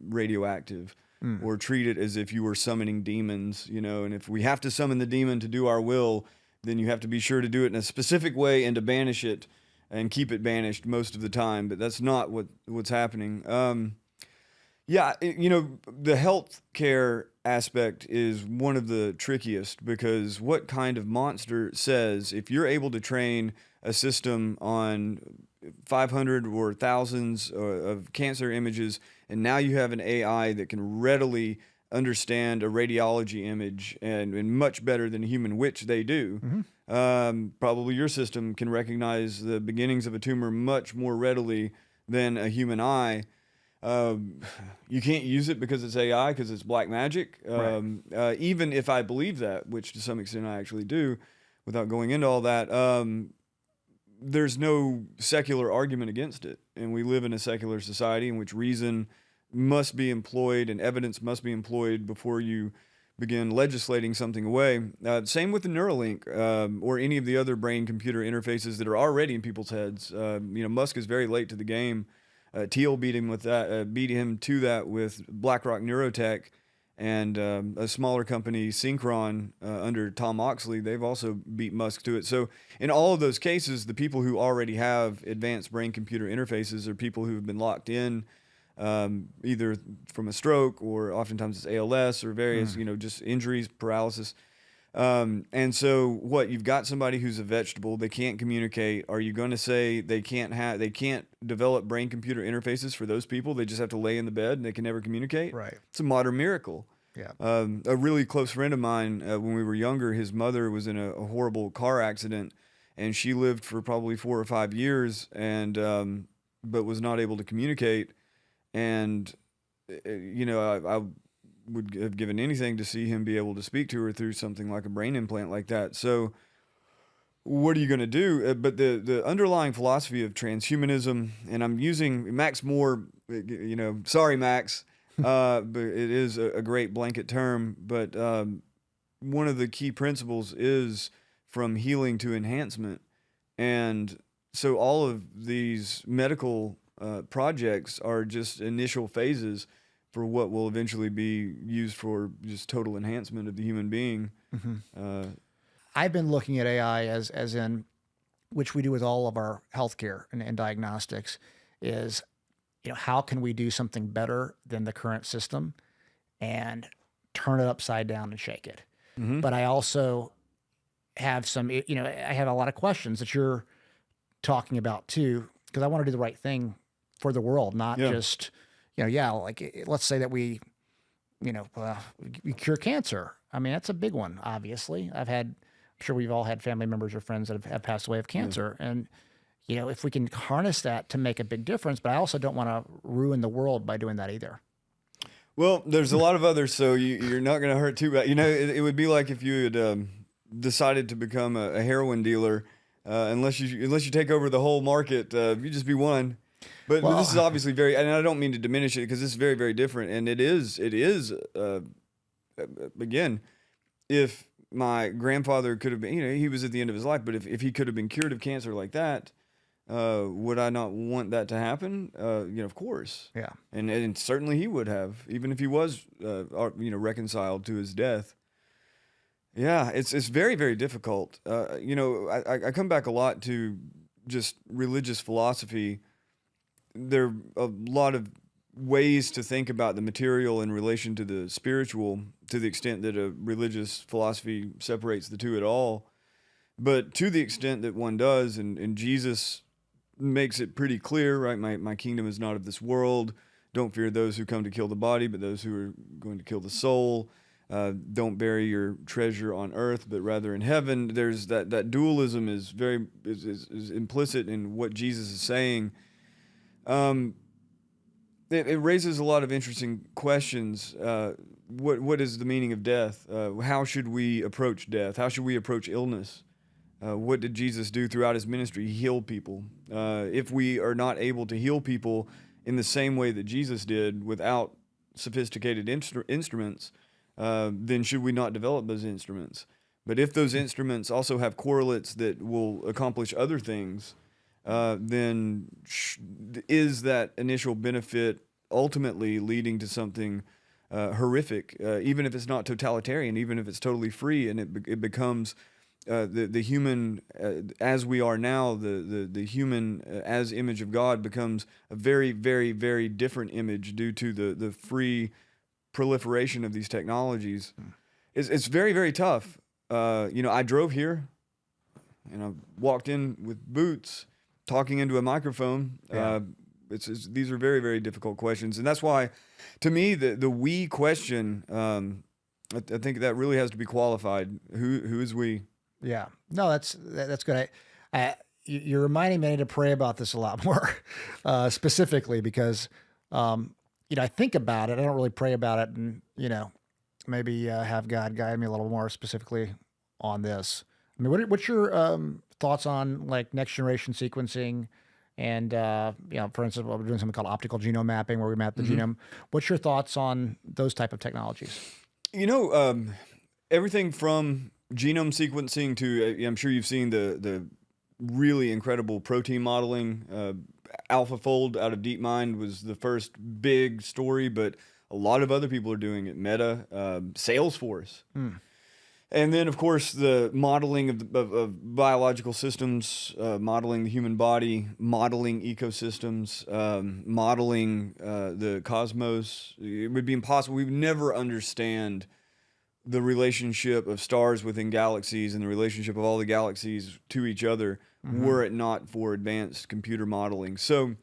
radioactive, or treat it as if you were summoning demons, and if we have to summon the demon to do our will, then you have to be sure to do it in a specific way and to banish it and keep it banished most of the time. But that's not what's happening. The health care aspect is one of the trickiest, because what kind of monster says, if you're able to train a system on 500 or thousands of cancer images, and now you have an AI that can readily understand a radiology image and much better than a human, which they do. Probably your system can recognize the beginnings of a tumor much more readily than a human eye. You can't use it because it's AI, because it's black magic. Right. Even if I believe that, which to some extent I actually do, without going into all that, there's no secular argument against it. And we live in a secular society in which reason must be employed and evidence must be employed before you begin legislating something away. Same with the Neuralink, or any of the other brain-computer interfaces that are already in people's heads. Musk is very late to the game. Thiel beat him to that with BlackRock Neurotech, and a smaller company, Synchron, under Tom Oxley. They've also beat Musk to it. So in all of those cases, the people who already have advanced brain-computer interfaces are people who have been locked in, either from a stroke, or oftentimes it's ALS, or various, just injuries, paralysis. And so you've got somebody who's a vegetable, they can't communicate. Are you going to say they can't develop brain computer interfaces for those people? They just have to lay in the bed and they can never communicate. Right. It's a modern miracle. Yeah. A really close friend of mine, when we were younger, his mother was in a horrible car accident, and she lived for probably 4 or 5 years, and, but was not able to communicate. And, I would have given anything to see him be able to speak to her through something like a brain implant like that. So what are you going to do? But the underlying philosophy of transhumanism, and I'm using Max Moore, sorry, Max, but it is a great blanket term. But one of the key principles is from healing to enhancement. And so all of these medical projects are just initial phases for what will eventually be used for just total enhancement of the human being. I've been looking at AI as in, which we do with all of our healthcare and diagnostics, is, how can we do something better than the current system and turn it upside down and shake it. Mm-hmm. But I also have some, I have a lot of questions that you're talking about too, because I want to do the right thing for the world, not Yeah. just, like let's say that we cure cancer. I mean, that's a big one, obviously. I'm sure we've all had family members or friends that have passed away of cancer. And, if we can harness that to make a big difference, but I also don't want to ruin the world by doing that either. Well, there's a lot of others, so you're not going to hurt too bad. It would be like if you had decided to become a heroin dealer, unless you take over the whole market, you just be one. But this is obviously very, and I don't mean to diminish it because this is very, very different, and it is again, if my grandfather could have been, he was at the end of his life, but if he could have been cured of cancer like that, would I not want that to happen? Of course. Yeah. And certainly he would have, even if he was, reconciled to his death. Yeah, it's very, very difficult. I come back a lot to just religious philosophy. There are a lot of ways to think about the material in relation to the spiritual, to the extent that a religious philosophy separates the two at all. But to the extent that one does, and Jesus makes it pretty clear, right? My kingdom is not of this world. Don't fear those who come to kill the body, but those who are going to kill the soul. Don't bury your treasure on earth, but rather in heaven. There's that dualism is very is implicit in what Jesus is saying. It raises a lot of interesting questions. What is the meaning of death? How should we approach death? How should we approach illness? What did Jesus do throughout his ministry? He healed people. If we are not able to heal people in the same way that Jesus did without sophisticated instruments, then should we not develop those instruments? But if those instruments also have correlates that will accomplish other things, then is that initial benefit ultimately leading to something horrific, even if it's not totalitarian, even if it's totally free, and it becomes the human as we are now, the human as image of God becomes a very, very, very different image due to the free proliferation of these technologies. It's very, very tough. I drove here and I walked in with boots, talking into a microphone. Yeah. These are very, very difficult questions, and that's why, to me, the we question, I think that really has to be qualified. Who is we? Yeah. No, that's good. You're reminding me I need to pray about this a lot more, specifically because, I think about it. I don't really pray about it, and maybe have God guide me a little more specifically on this. I mean, what's your thoughts on like next generation sequencing, and for instance, we're doing something called optical genome mapping, where we map the genome. What's your thoughts on those type of technologies? Everything from genome sequencing to I'm sure you've seen the really incredible protein modeling. AlphaFold out of DeepMind was the first big story, but a lot of other people are doing it. Meta, Salesforce. And then, of course, the modeling of biological systems, modeling the human body, modeling ecosystems, modeling the cosmos. It would be impossible. We would never understand the relationship of stars within galaxies and the relationship of all the galaxies to each other were it not for advanced computer modeling. So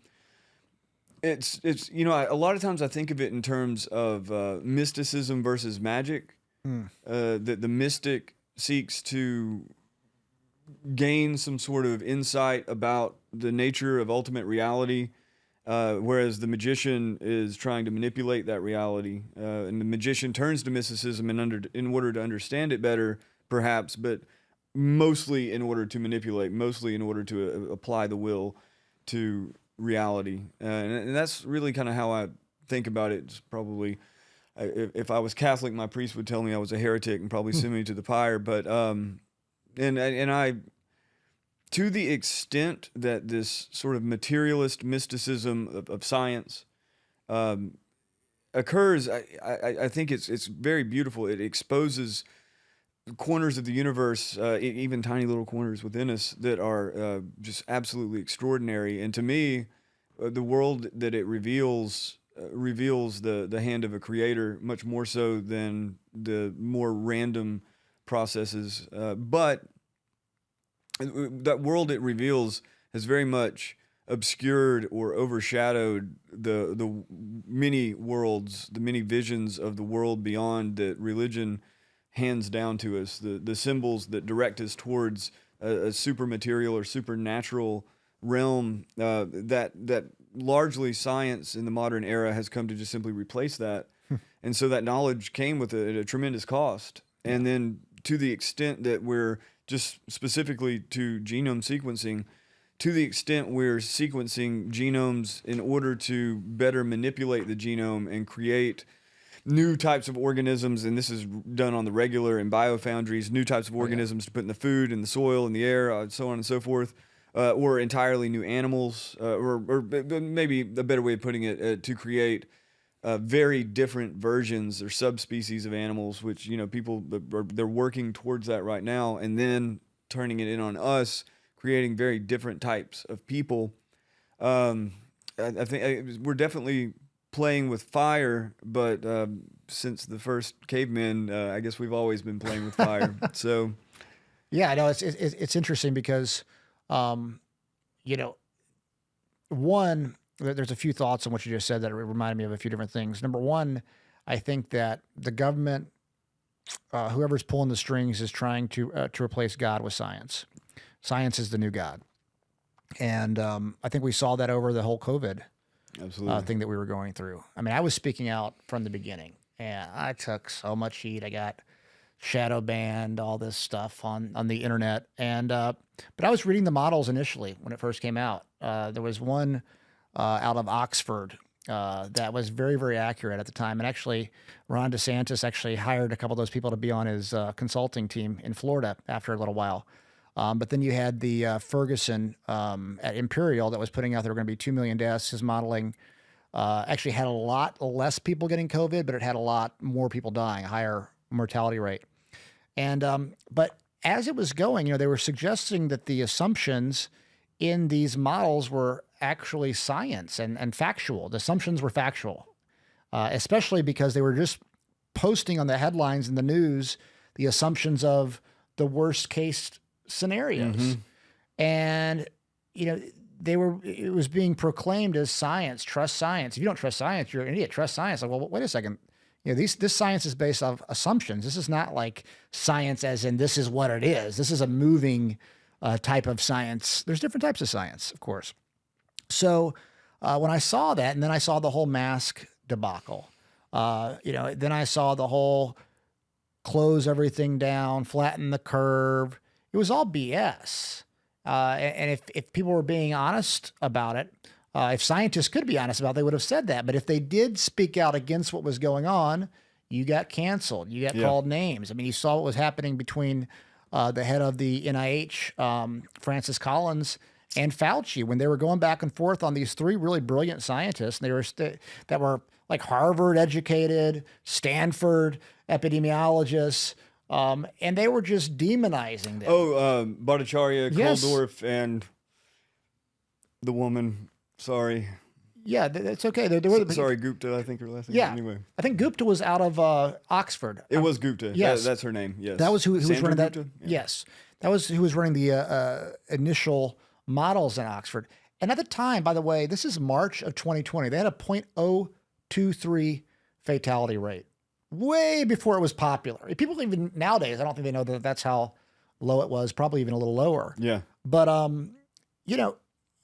it's a lot of times I think of it in terms of mysticism versus magic. That the mystic seeks to gain some sort of insight about the nature of ultimate reality, whereas the magician is trying to manipulate that reality. And the magician turns to mysticism in order to understand it better, perhaps, but mostly in order to manipulate, mostly in order to apply the will to reality. And that's really kind of how I think about it. It's probably... If I was Catholic, my priest would tell me I was a heretic and probably send me to the pyre. But and I, to the extent that this sort of materialist mysticism of science occurs, I think it's very beautiful. It exposes corners of the universe, even tiny little corners within us that are just absolutely extraordinary. And to me, the world that it reveals reveals the hand of a creator much more so than the more random processes. But that world it reveals has very much obscured or overshadowed the many worlds, the many visions of the world beyond that religion hands down to us, the symbols that direct us towards a super material or supernatural realm, that largely science in the modern era has come to just simply replace that. And so that knowledge came with a tremendous cost. And then to the extent that we're just specifically to genome sequencing, to the extent we're sequencing genomes in order to better manipulate the genome and create new types of organisms, and this is done on the regular in biofoundries, new types of organisms to put in the food, in the soil, in the air, so on and so forth, or entirely new animals, or maybe a better way of putting it, to create very different versions or subspecies of animals, which, you know, people, they're working towards that right now, and then turning it in on us, creating very different types of people. I think we're definitely playing with fire, but since the first cavemen, I guess we've always been playing with fire. So, yeah, I know it's interesting because, you know, one, there's a few thoughts on what you just said that reminded me of a few different things. Number one, I think that the government, whoever's pulling the strings, is trying to replace God with science. Science is the new God, and I think we saw that over the whole COVID thing that we were going through. I mean, I was speaking out from the beginning, and I took so much heat. I got shadow banned, all this stuff on the internet, and but I was reading the models initially when it first came out. There was one out of Oxford that was very, very accurate at the time, and actually, Ron DeSantis actually hired a couple of those people to be on his consulting team in Florida after a little while. But then you had the Ferguson at Imperial that was putting out there were going to be 2 million deaths. His modeling actually had a lot less people getting COVID, but it had a lot more people dying, a higher mortality rate. And but as it was going, you know, they were suggesting that the assumptions in these models were actually science and factual. The assumptions were factual, especially because they were just posting on the headlines in the news the assumptions of the worst case scenarios. And, you know, it was being proclaimed as science, trust science. If you don't trust science, you're an idiot, trust science. Like, well, wait a second. You know, this science is based off assumptions. This is not like science as in this is what it is. This is a moving type of science. There's different types of science, of course. So when I saw that, and then I saw the whole mask debacle, you know, then I saw the whole close everything down, flatten the curve. It was all BS. And if people were being honest about it, if scientists could be honest about it, they would have said that. But if they did speak out against what was going on, you got canceled. You got called names. I mean, you saw what was happening between the head of the NIH, Francis Collins, and Fauci when they were going back and forth on these three really brilliant scientists. And they were that were like Harvard educated, Stanford epidemiologists. And they were just demonizing them. Bhattacharya, Yes. Koldorf, and the woman. Sorry. Yeah, that's okay. They were, Sorry, Gupta, I think her last name. yeah. Anyway. I think Gupta was out of Oxford. It was Gupta. Yes. That's her name. Yes. That was who was Sandra running that. Gupta? Yeah. Yes. That was who was running the initial models in Oxford. And at the time, by the way, this is March of 2020. They had a 0.023 fatality rate. Way before it was popular. People even nowadays, I don't think they know that that's how low it was, probably even a little lower. Yeah. But, you know,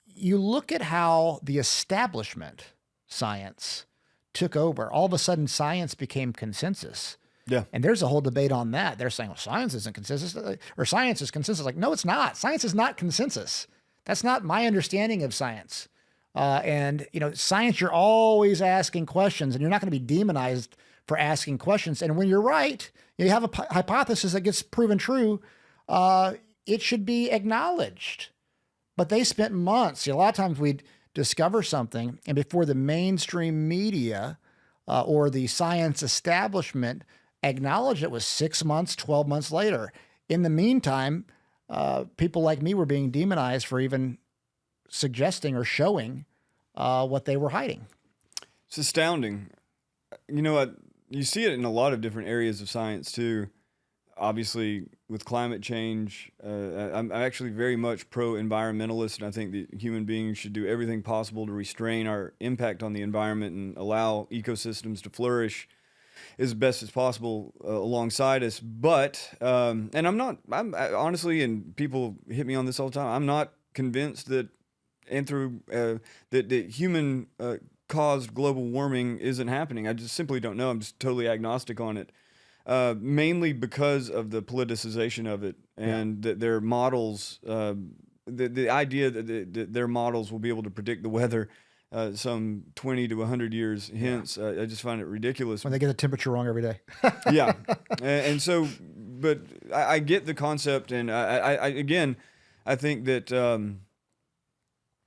you look at how the establishment science took over. All of a sudden, science became consensus. Yeah. And there's a whole debate on that. They're saying, well, science isn't consensus, or science is consensus. Like, no, it's not. Science is not consensus. That's not my understanding of science. And, you know, science, you're always asking questions, and you're not going to be demonized for asking questions. And when you're right, you have a hypothesis that gets proven true, it should be acknowledged. But they spent months. See, a lot of times we'd discover something, and before the mainstream media or the science establishment acknowledged it was 6 months, 12 months later. In the meantime, people like me were being demonized for even suggesting or showing what they were hiding. It's astounding. You know what? You see it in a lot of different areas of science too. Obviously, with climate change, I'm actually very much pro-environmentalist, and I think that human beings should do everything possible to restrain our impact on the environment and allow ecosystems to flourish as best as possible alongside us. But, and I'm honestly, and people hit me on this all the time, I'm not convinced that that human caused global warming isn't happening. I just simply don't know. I'm just totally agnostic on it. Mainly because of the politicization of it, and that their models, the idea that their models will be able to predict the weather some 20 to 100 years hence, I just find it ridiculous. When they get the temperature wrong every day. Yeah. And so, but I get the concept, and I again, I think that,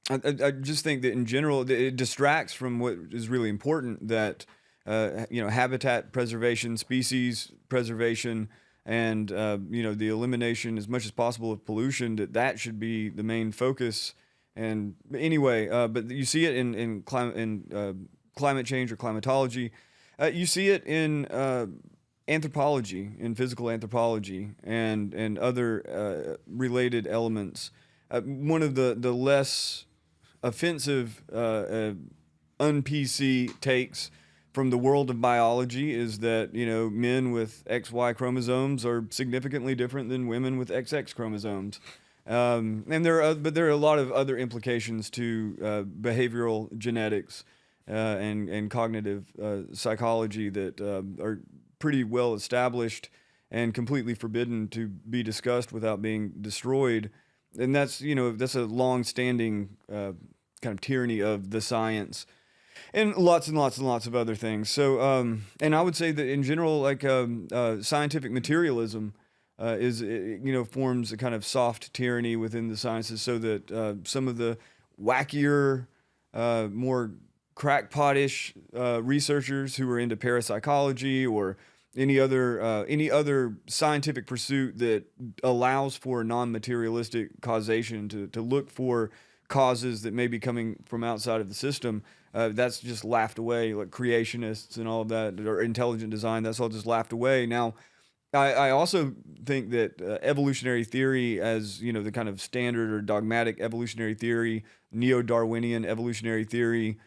I just think that in general, it distracts from what is really important, that habitat preservation, species preservation, and the elimination as much as possible of pollution. That should be the main focus. And anyway, but you see it in climate change or climatology. You see it in anthropology, in physical anthropology, and other related elements. One of the less offensive, un-PC takes from the world of biology is that, men with XY chromosomes are significantly different than women with XX chromosomes. And there are a lot of other implications to behavioral genetics and cognitive psychology that are pretty well established and completely forbidden to be discussed without being destroyed. And that's a long-standing kind of tyranny of the science, and lots and lots and lots of other things. So, and I would say that in general, like scientific materialism forms a kind of soft tyranny within the sciences, so that some of the wackier, more crackpotish researchers who are into parapsychology or any other scientific pursuit that allows for non-materialistic causation, to look for causes that may be coming from outside of the system, that's just laughed away. Like creationists and all of that, or intelligent design, that's all just laughed away. Now, I also think that evolutionary theory, as the kind of standard or dogmatic evolutionary theory, neo-Darwinian evolutionary theory,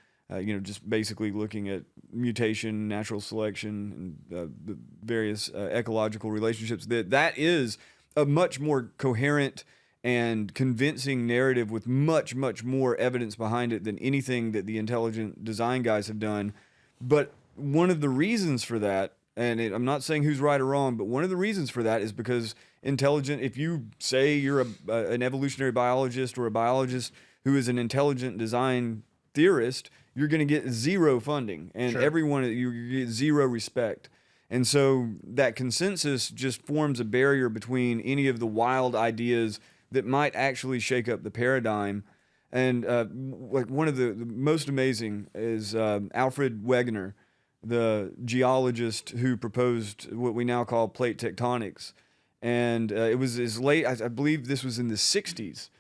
just basically looking at mutation, natural selection, and the various ecological relationships, that is a much more coherent and convincing narrative with much, much more evidence behind it than anything that the intelligent design guys have done. But one of the reasons for that, and I'm not saying who's right or wrong, but one of the reasons for that is because if you say you're an evolutionary biologist or a biologist who is an intelligent design theorist, you're going to get zero funding, and everyone, you get zero respect. And so that consensus just forms a barrier between any of the wild ideas that might actually shake up the paradigm. And like one of the most amazing is Alfred Wegener, the geologist who proposed what we now call plate tectonics. And it was as late, I believe this was in the 60s.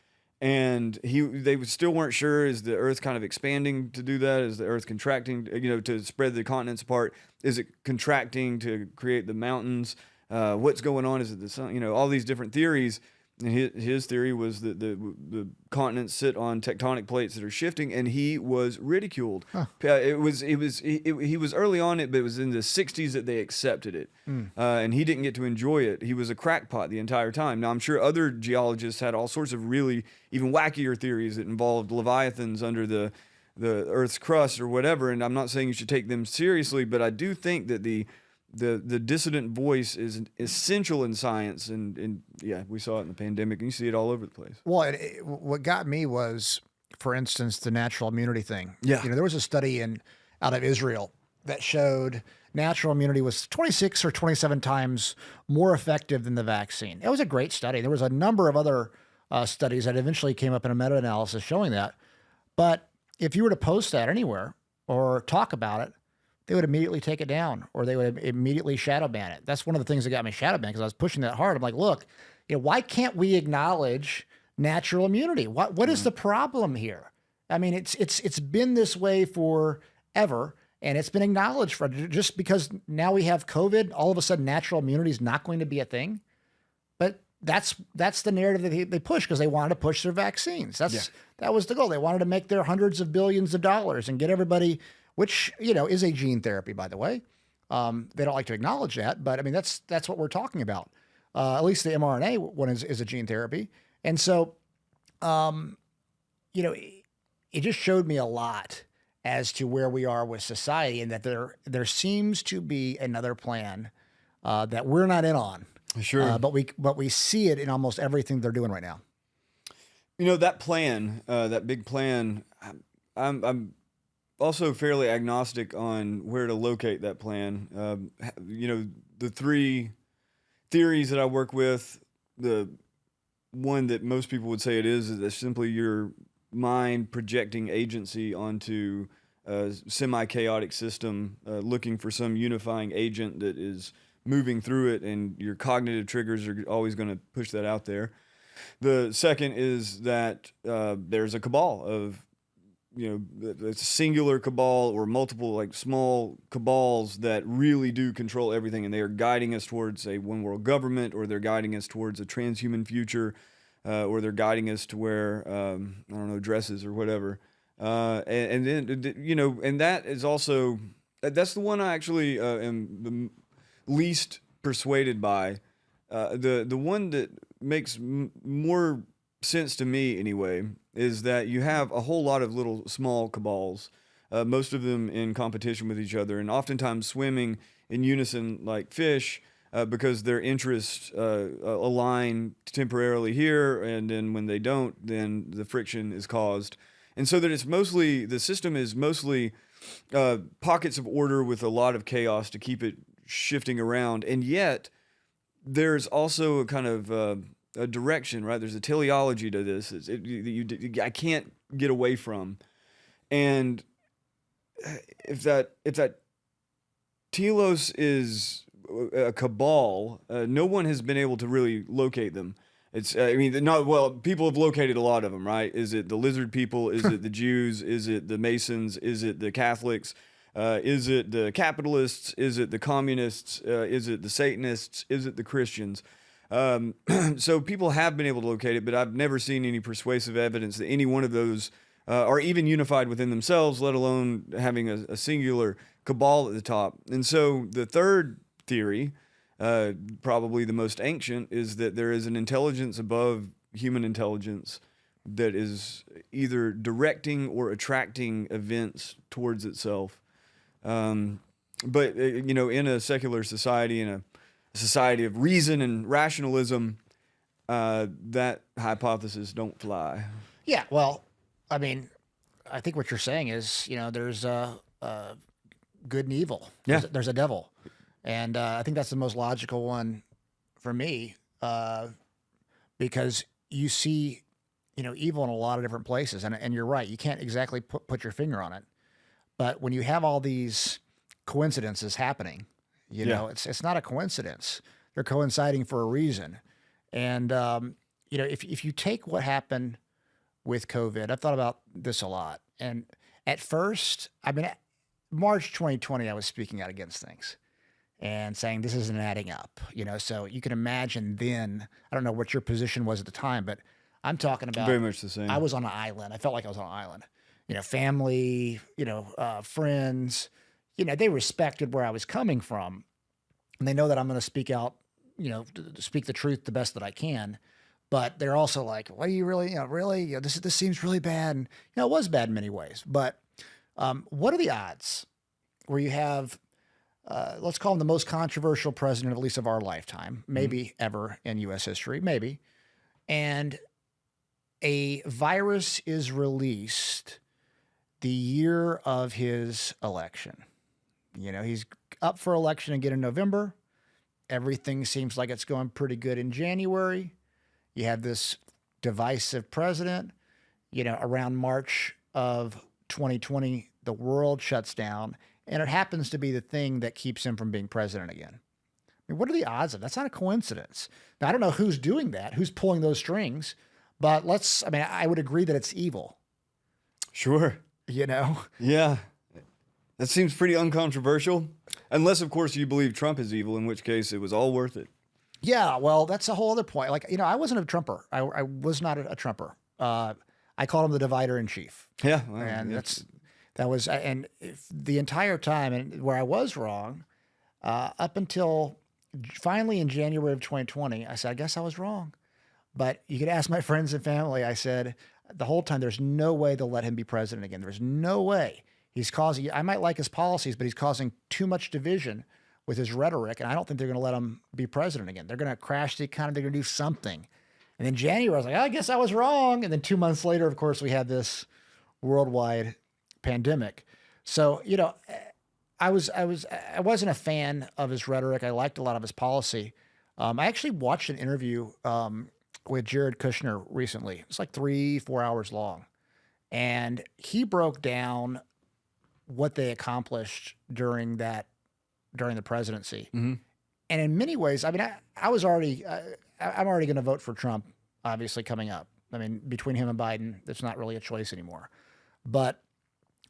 And they still weren't sure, is the Earth kind of expanding to do that? Is the Earth contracting, to spread the continents apart? Is it contracting to create the mountains? What's going on? Is it the sun? All these different theories. And his theory was that the continents sit on tectonic plates that are shifting, and he was ridiculed. Huh. He was early on it, but it was in the 60s that they accepted it, and he didn't get to enjoy it. He was a crackpot the entire time. Now I'm sure other geologists had all sorts of really even wackier theories that involved leviathans under the Earth's crust or whatever. And I'm not saying you should take them seriously, but I do think that the dissident voice is essential in science, and yeah, we saw it in the pandemic, and you see it all over the place. Well, what got me was, for instance, the natural immunity thing. Yeah. There was a study out of Israel that showed natural immunity was 26 or 27 times more effective than the vaccine. It was a great study. There was a number of other studies that eventually came up in a meta-analysis showing that. But if you were to post that anywhere or talk about it, they would immediately take it down, or they would immediately shadow ban it. That's one of the things that got me shadow banned, because I was pushing that hard. I'm like, look, why can't we acknowledge natural immunity? What is the problem here? I mean, it's been this way forever, and it's been acknowledged for just because now we have COVID, all of a sudden natural immunity is not going to be a thing. But that's the narrative that they push, because they wanted to push their vaccines. That was the goal. They wanted to make their hundreds of billions of dollars and get everybody, which is a gene therapy, by the way. They don't like to acknowledge that, but I mean that's what we're talking about. At least the mRNA one is a gene therapy, and so it just showed me a lot as to where we are with society, and that there seems to be another plan that we're not in on. Sure. But we see it in almost everything they're doing right now. That plan, that big plan, I'm also fairly agnostic on where to locate that plan. The three theories that I work with, the one that most people would say it is that simply your mind projecting agency onto a semi-chaotic system, looking for some unifying agent that is moving through it, and your cognitive triggers are always going to push that out there. The second is that there's a cabal of, it's a singular cabal or multiple like small cabals that really do control everything, and they are guiding us towards a one world government, or they're guiding us towards a transhuman future, or they're guiding us to wear, I don't know, dresses or whatever. And then, and that is also, that's the one I actually am the least persuaded by. The one that makes more sense to me anyway is that you have a whole lot of little small cabals, most of them in competition with each other, and oftentimes swimming in unison like fish, because their interests align temporarily here, and then when they don't, then the friction is caused. And so that the system is mostly pockets of order with a lot of chaos to keep it shifting around. And yet there's also a kind of a direction, right? There's a teleology to this. I can't get away from. And if that telos is a cabal, no one has been able to really locate them. People have located a lot of them, right? Is it the lizard people? Is it the Jews? Is it the Masons? Is it the Catholics? Is it the capitalists? Is it the communists? Is it the Satanists? Is it the Christians? So people have been able to locate it, but I've never seen any persuasive evidence that any one of those are even unified within themselves, let alone having a singular cabal at the top. And so the third theory, probably the most ancient, is that there is an intelligence above human intelligence that is either directing or attracting events towards itself. But in a secular society, in a society of reason and rationalism, that hypothesis don't fly. Yeah, well, I mean, I think what you're saying is, there's good and evil. Yeah. There's a devil. And I think that's the most logical one for me, because you see, evil in a lot of different places. And you're right, you can't exactly put your finger on it. But when you have all these coincidences happening, it's not a coincidence. They're coinciding for a reason. And, if you take what happened with COVID, I've thought about this a lot. And at first, March 2020, I was speaking out against things and saying this isn't adding up, so you can imagine then, I don't know what your position was at the time, but I'm talking about very much the same. I was on an island. I felt like I was on an island, family, friends, they respected where I was coming from, and they know that I'm going to speak out, to speak the truth the best that I can. But they're also like, what do you really, really, this seems really bad. And, it was bad in many ways, but what are the odds where you have, let's call him the most controversial president, at least of our lifetime, maybe ever in U.S. history, maybe, and a virus is released the year of his election. He's up for election again in November. Everything seems like it's going pretty good in January. You have this divisive president. Around March of 2020, the world shuts down and it happens to be the thing that keeps him from being president again. I mean, what are the odds of that? That's not a coincidence. Now, I don't know who's doing that, who's pulling those strings, but I would agree that it's evil. Sure. You know? Yeah. That seems pretty uncontroversial. Unless, of course, you believe Trump is evil, in which case it was all worth it. Yeah, well, that's a whole other point. Like, I wasn't a Trumper. I was not a Trumper. I called him the divider in chief. Yeah. Well, And yeah. and if the entire time, and where I was wrong, up until finally in January of 2020, I said, I guess I was wrong. But you could ask my friends and family. I said the whole time, there's no way they'll let him be president again. There's no way. He's causing, I might like his policies, but he's causing too much division with his rhetoric. And I don't think they're going to let him be president again. They're going to crash the economy. They're going to do something. And then January, I was like, I guess I was wrong. And then 2 months later, of course, we had this worldwide pandemic. So, I wasn't a fan of his rhetoric. I liked a lot of his policy. I actually watched an interview with Jared Kushner recently. It's like 3-4 hours long. And he broke down what they accomplished during the presidency. Mm-hmm. And in many ways, I mean, I'm already going to vote for Trump, obviously, coming up. I mean, between him and Biden, it's not really a choice anymore. But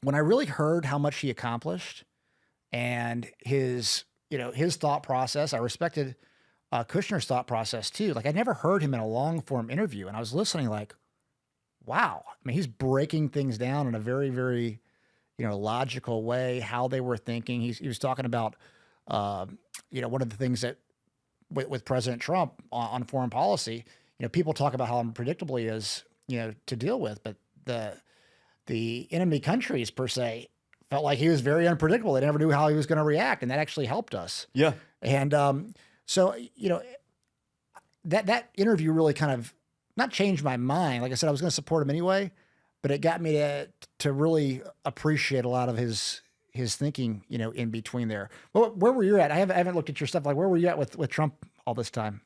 when I really heard how much he accomplished and his thought process, I respected Kushner's thought process too. Like, I never heard him in a long form interview, and I was listening like, wow. I mean, he's breaking things down in a very, very, logical way, how they were thinking. He was talking about, one of the things that with President Trump on foreign policy, people talk about how unpredictable he is, to deal with, but the enemy countries per se felt like he was very unpredictable. They never knew how he was going to react, and that actually helped us. Yeah. And so, that interview really kind of not changed my mind. Like I said, I was going to support him anyway, but it got me to really appreciate a lot of his thinking, in between there. Well, where were you at? I haven't looked at your stuff. Like, where were you at with Trump all this time?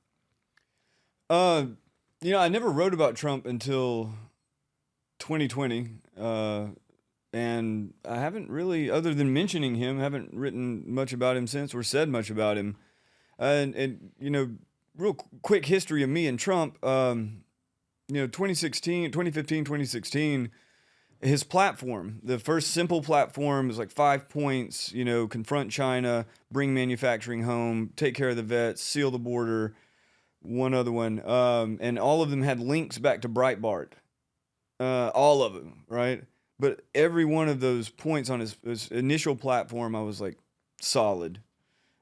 I never wrote about Trump until 2020. And I haven't really, other than mentioning him, haven't written much about him since or said much about him. And real quick history of me and Trump, 2015, 2016, his platform, the first simple platform was like 5 points, confront China, bring manufacturing home, take care of the vets, seal the border, one other one. And all of them had links back to Breitbart, all of them, right? But every one of those points on his initial platform, I was like, solid.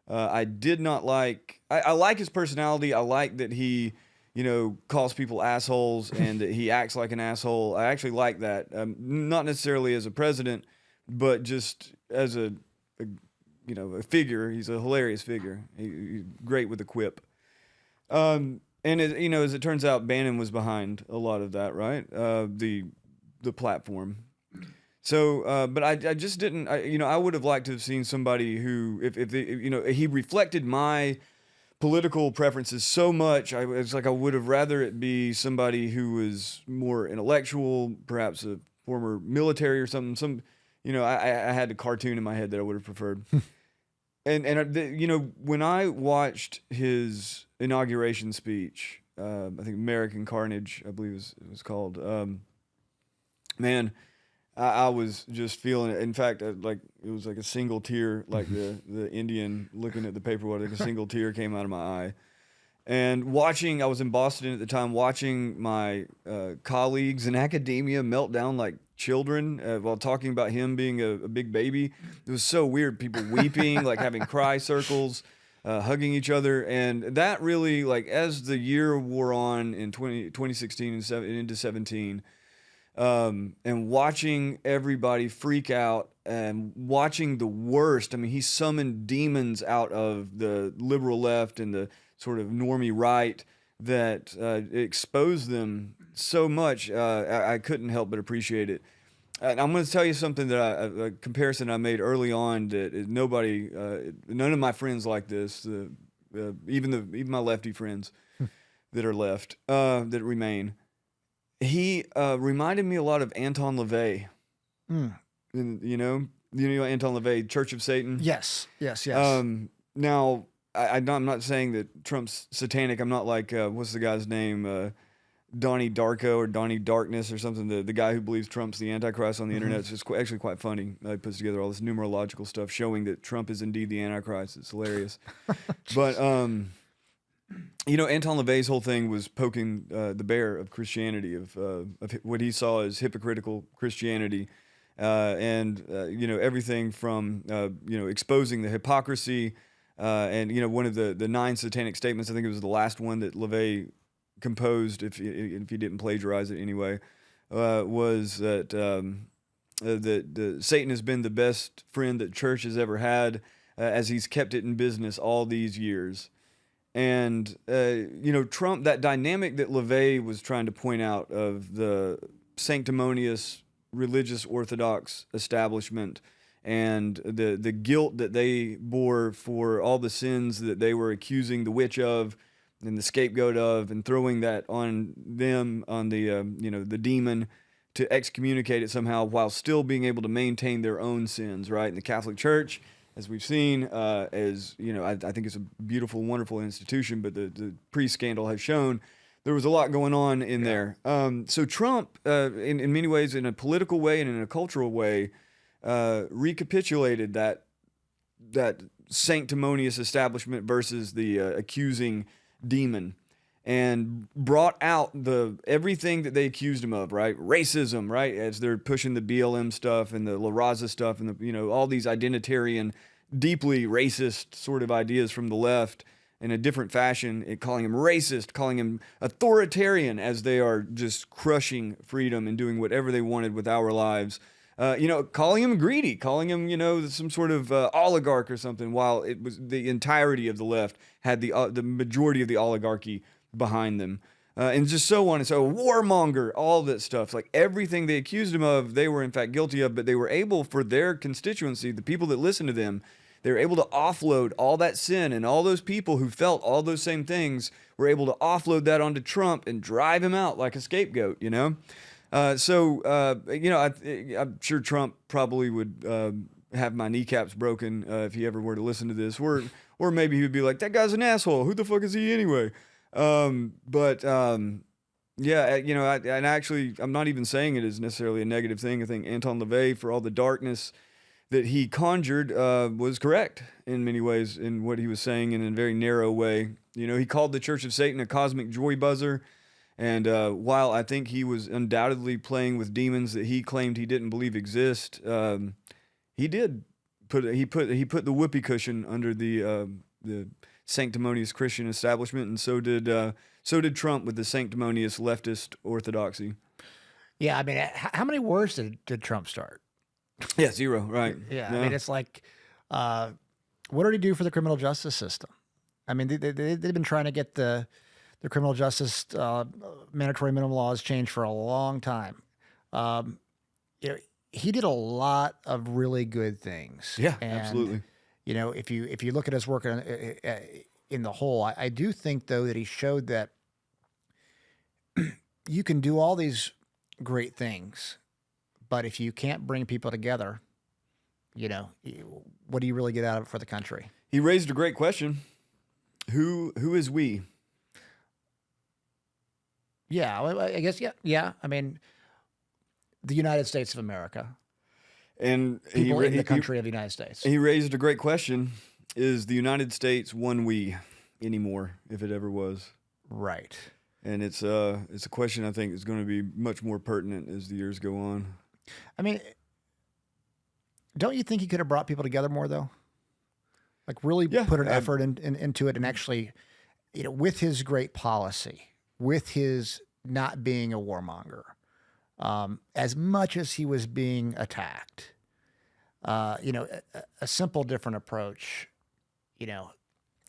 I did not like, I like his personality. I like that he, calls people assholes and that he acts like an asshole. I actually like that. Not necessarily as a president, but just as a figure. He's a hilarious figure. He's great with a quip. And as it turns out, Bannon was behind a lot of that, right? The platform. So, but I just didn't, I would have liked to have seen somebody who, he reflected my political preferences so much. It's like I would have rather it be somebody who was more intellectual, perhaps a former military or something. I had a cartoon in my head that I would have preferred. When I watched his inauguration speech, I think American Carnage, I believe it was called, man, I was just feeling it. In fact, like it was like a single tear, like the Indian looking at the paperwork, like a single tear came out of my eye. And I was in Boston at the time, watching my colleagues in academia melt down like children while talking about him being a big baby. It was so weird. People weeping, like having cry circles, hugging each other. And that really, like, as the year wore on in 2016 and into 17, and watching everybody freak out and watching the worst. I mean, he summoned demons out of the liberal left and the sort of normie right that exposed them so much. I couldn't help but appreciate it. And I'm going to tell you something a comparison I made early on that none of my friends like this, even my lefty friends that are left, that remain. He reminded me a lot of Anton Lavey. And, You know Anton Lavey, Church of Satan? Yes. Now, I'm not saying that Trump's satanic. I'm not like, what's the guy's name? Donnie Darko or Donnie Darkness or something. The guy who believes Trump's the Antichrist on the internet. It's just actually quite funny. He puts together all this numerological stuff showing that Trump is indeed the Antichrist. It's hilarious. But, you know, Anton LaVey's whole thing was poking the bear of Christianity, of what he saw as hypocritical Christianity. You know, everything from, you know, exposing the hypocrisy. And, you know, one of the 9 satanic statements, I think it was the last one that LaVey composed, if he didn't plagiarize it anyway, was that that Satan has been the best friend that church has ever had, as he's kept it in business all these years. And you know, Trump, that dynamic that LaVey was trying to point out of the sanctimonious religious orthodox establishment and the guilt that they bore for all the sins that they were accusing the witch of and the scapegoat of, and throwing that on them, on the you know, the demon, to excommunicate it somehow while still being able to maintain their own sins, right? In the Catholic Church, as we've seen, as you know, I think it's a beautiful, wonderful institution, but the pre-scandal has shown there was a lot going on in there. So Trump, in many ways, in a political way and in a cultural way, recapitulated that sanctimonious establishment versus the accusing demon, and brought out everything that they accused him of, right? Racism, right? As they're pushing the BLM stuff and the La Raza stuff and the, you know, all these identitarian, deeply racist sort of ideas from the left in a different fashion, calling him racist, calling him authoritarian, as they are just crushing freedom and doing whatever they wanted with our lives. You know, calling him greedy, calling him, you know, some sort of oligarch or something, while it was the entirety of the left had the majority of the oligarchy behind them, and just so on and so, warmonger, all that stuff. Like everything they accused him of, they were in fact guilty of, but they were able, for their constituency, the people that listened to them, they were able to offload all that sin, and all those people who felt all those same things were able to offload that onto Trump and drive him out like a scapegoat, you know? You know, I'm sure Trump probably would have my kneecaps broken if he ever were to listen to this, or maybe he would be like, that guy's an asshole. Who the fuck is he anyway? Yeah, you know, and actually, I'm not even saying it is necessarily a negative thing. I think Anton LaVey, for all the darkness that he conjured, was correct in many ways in what he was saying in a very narrow way. You know, he called the Church of Satan a cosmic joy buzzer. And while I think he was undoubtedly playing with demons that he claimed he didn't believe exist, he did put the whoopee cushion under the sanctimonious Christian establishment, and so did Trump with the sanctimonious leftist orthodoxy. Yeah, I mean, how many wars did Trump start? Yeah, 0. Right. Yeah, I mean, it's like, what did he do for the criminal justice system? I mean, they've been trying to get the criminal justice mandatory minimum laws changed for a long time. You know, he did a lot of really good things. Yeah, and, absolutely. You know, if you look at his work in the whole, I do think though that he showed that you can do all these great things, but if you can't bring people together, you know, what do you really get out of it for the country? He raised a great question. Who is we? Yeah, I guess, yeah. I mean, the United States of America. And people in the country of the United States. He raised a great question. Is the United States one we anymore, if it ever was? Right. And it's a question I think is going to be much more pertinent as the years go on. I mean, don't you think he could have brought people together more, though? Like really put an effort into it, and actually, you know, with his great policy, with his not being a warmonger, as much as he was being attacked, you know, a simple, different approach, you know,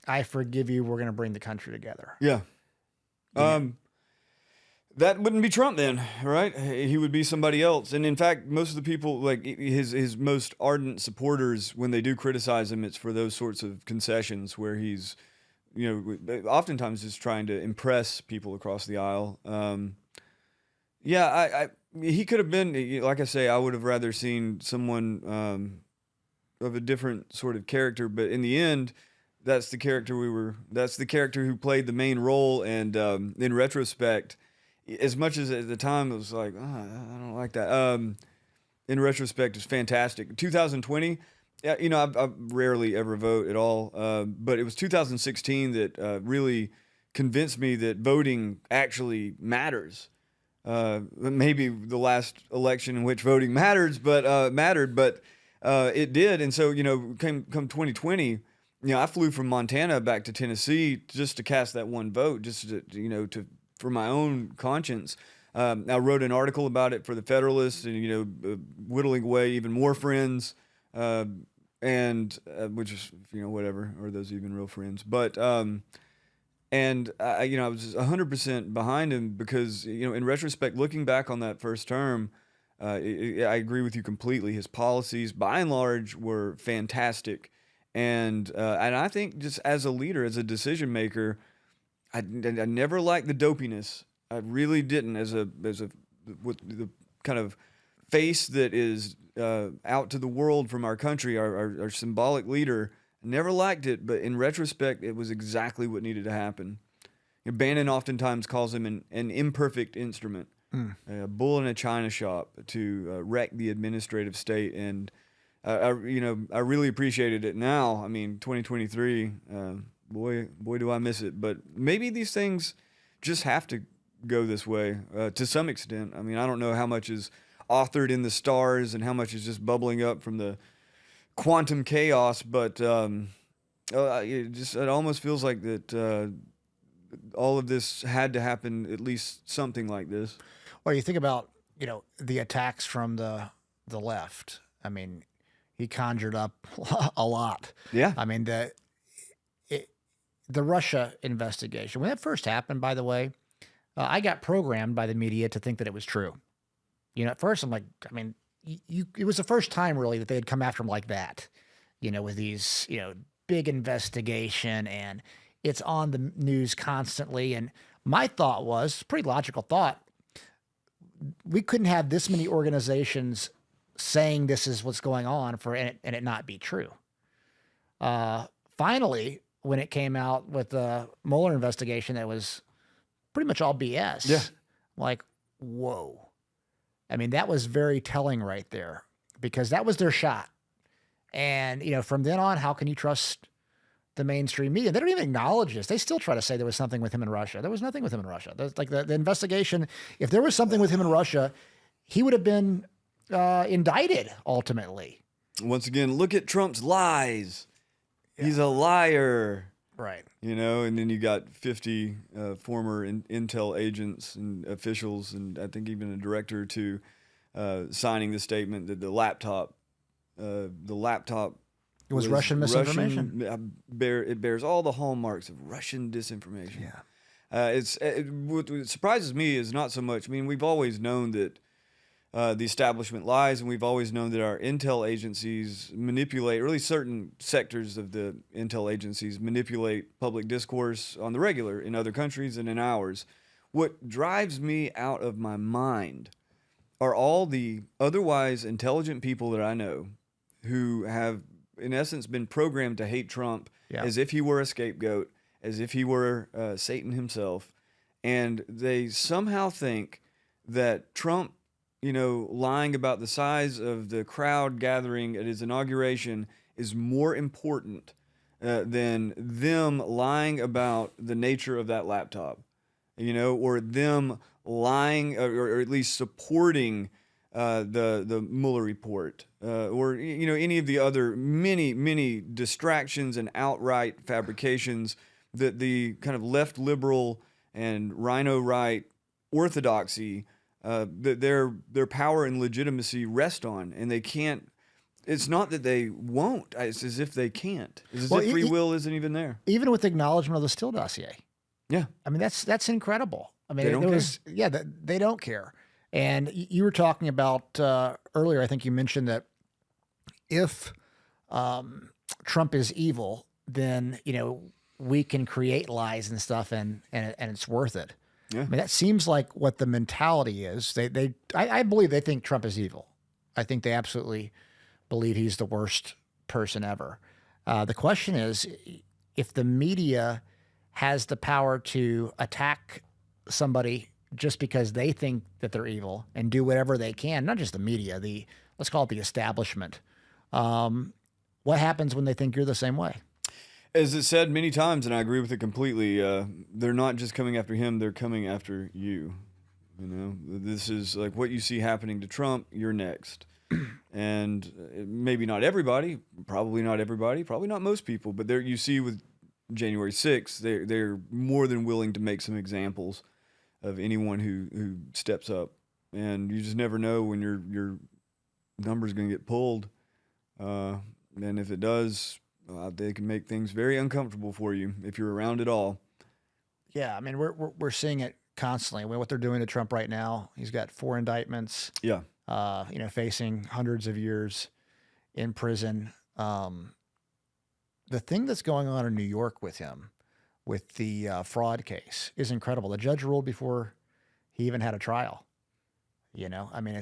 I forgive you, we're going to bring the country together. Yeah. That wouldn't be Trump then, right? He would be somebody else. And in fact, most of the people, like his most ardent supporters, when they do criticize him, it's for those sorts of concessions where he's, you know, oftentimes just trying to impress people across the aisle. Yeah, he could have been, like I say, I would have rather seen someone of a different sort of character, but in the end, that's the character that's the character who played the main role. And in retrospect, as much as at the time it was like, oh, I don't like that. In retrospect, it's fantastic. 2020, yeah, you know, I rarely ever vote at all, but it was 2016 that really convinced me that voting actually matters. Maybe the last election in which voting mattered, but it did. And so, you know, come 2020, you know, I flew from Montana back to Tennessee just to cast that one vote, just to, you know, for my own conscience. I wrote an article about it for the Federalist, and, you know, whittling away even more friends, and which is, you know, whatever, are those even real friends? But and you know, I was 100% behind him because, you know, in retrospect, looking back on that first term, I agree with you completely. His policies, by and large, were fantastic, and I think just as a leader, as a decision maker, I never liked the dopiness. I really didn't, as a with the kind of face that is out to the world from our country, our symbolic leader. Never liked it, but in retrospect, it was exactly what needed to happen. You know, Bannon oftentimes calls him an imperfect instrument, a bull in a china shop to wreck the administrative state. And you know, I really appreciated it now. I mean, 2023, boy, do I miss it. But maybe these things just have to go this way to some extent. I mean, I don't know how much is authored in the stars and how much is just bubbling up from the quantum chaos, but it almost feels like that all of this had to happen, at least something like this. Well, you think about, you know, the attacks from the left. I mean, he conjured up a lot. Yeah. I mean, the Russia investigation, when that first happened, by the way, I got programmed by the media to think that it was true. You know, at first I'm like, I mean, it was the first time really that they had come after him like that, you know, with these, you know, big investigation, and it's on the news constantly. And my thought was, pretty logical thought, we couldn't have this many organizations saying this is what's going on and it not be true. Finally, when it came out with the Mueller investigation, that was pretty much all BS. Yeah. Like, whoa. I mean, that was very telling right there, because that was their shot. And, you know, from then on, how can you trust the mainstream media? They don't even acknowledge this. They still try to say there was something with him in Russia. There was nothing with him in Russia. There's, like, the investigation, if there was something with him in Russia, he would have been indicted ultimately. Once again, look at Trump's lies. Yeah. He's a liar. Right. You know, and then you got 50 former Intel agents and officials, and I think even a director or two signing the statement that the laptop it was Russian misinformation. It bears all the hallmarks of Russian disinformation. Yeah. What surprises me is not so much, I mean, we've always known that the establishment lies, and we've always known that our intel agencies manipulate, or at least certain sectors of the intel agencies manipulate public discourse on the regular in other countries and in ours. What drives me out of my mind are all the otherwise intelligent people that I know who have, in essence, been programmed to hate Trump as if he were a scapegoat, as if he were Satan himself. And they somehow think that Trump, you know, lying about the size of the crowd gathering at his inauguration is more important than them lying about the nature of that laptop, you know, or them lying or at least supporting the Mueller report, or, you know, any of the other many distractions and outright fabrications that the kind of left liberal and rhino right orthodoxy, their power and legitimacy rest on, and they can't. It's not that they won't. It's as if they can't. It's as if free will isn't even there. Even with acknowledgement of the Steele dossier. Yeah, I mean, that's incredible. I mean, they don't care. They don't care. And you were talking about earlier, I think you mentioned that if Trump is evil, then, you know, we can create lies and stuff, and it's worth it. Yeah. I mean, that seems like what the mentality is. I believe they think Trump is evil. I think they absolutely believe he's the worst person ever. The question is, if the media has the power to attack somebody just because they think that they're evil and do whatever they can, not just the media, let's call it the establishment. What happens when they think you're the same way? As it's said many times, and I agree with it completely, they're not just coming after him, they're coming after you. You know, this is like what you see happening to Trump, you're next. And maybe not everybody, probably not most people, but there you see with January 6th, they're more than willing to make some examples of anyone who steps up. And you just never know when your number's going to get pulled. And if it does, they can make things very uncomfortable for you if you're around at all. Yeah, I mean, we're seeing it constantly. I mean, what they're doing to Trump right now, he's got 4 indictments. Yeah. Facing hundreds of years in prison. The thing that's going on in New York with him, with the fraud case, is incredible. The judge ruled before he even had a trial. You know, I mean,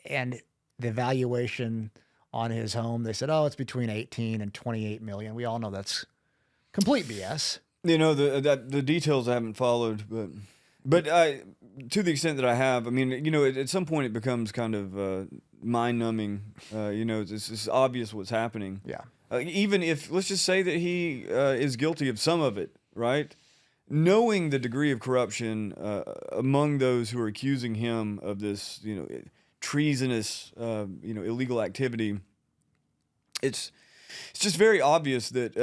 and the valuation on his home, they said, it's between 18 and 28 million. We all know that's complete BS. You know, the details I haven't followed, but to the extent that I have, I mean, you know, at some point it becomes kind of mind-numbing. You know, it's obvious what's happening. Yeah. Even if, let's just say that he is guilty of some of it, right? Knowing the degree of corruption among those who are accusing him of this, you know, treasonous, illegal activity, it's just very obvious that,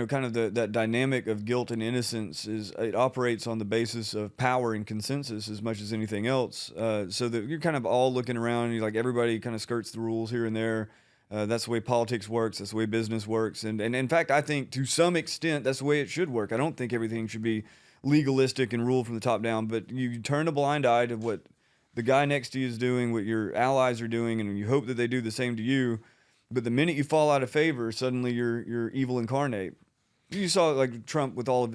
kind of that dynamic of guilt and innocence it operates on the basis of power and consensus as much as anything else. So that you're kind of all looking around and you're like, everybody kind of skirts the rules here and there. That's the way politics works. That's the way business works. And in fact, I think to some extent, that's the way it should work. I don't think everything should be legalistic and ruled from the top down, but you turn a blind eye to what the guy next to you is doing, what your allies are doing, and you hope that they do the same to you. But the minute you fall out of favor, suddenly you're evil incarnate. You saw like Trump with all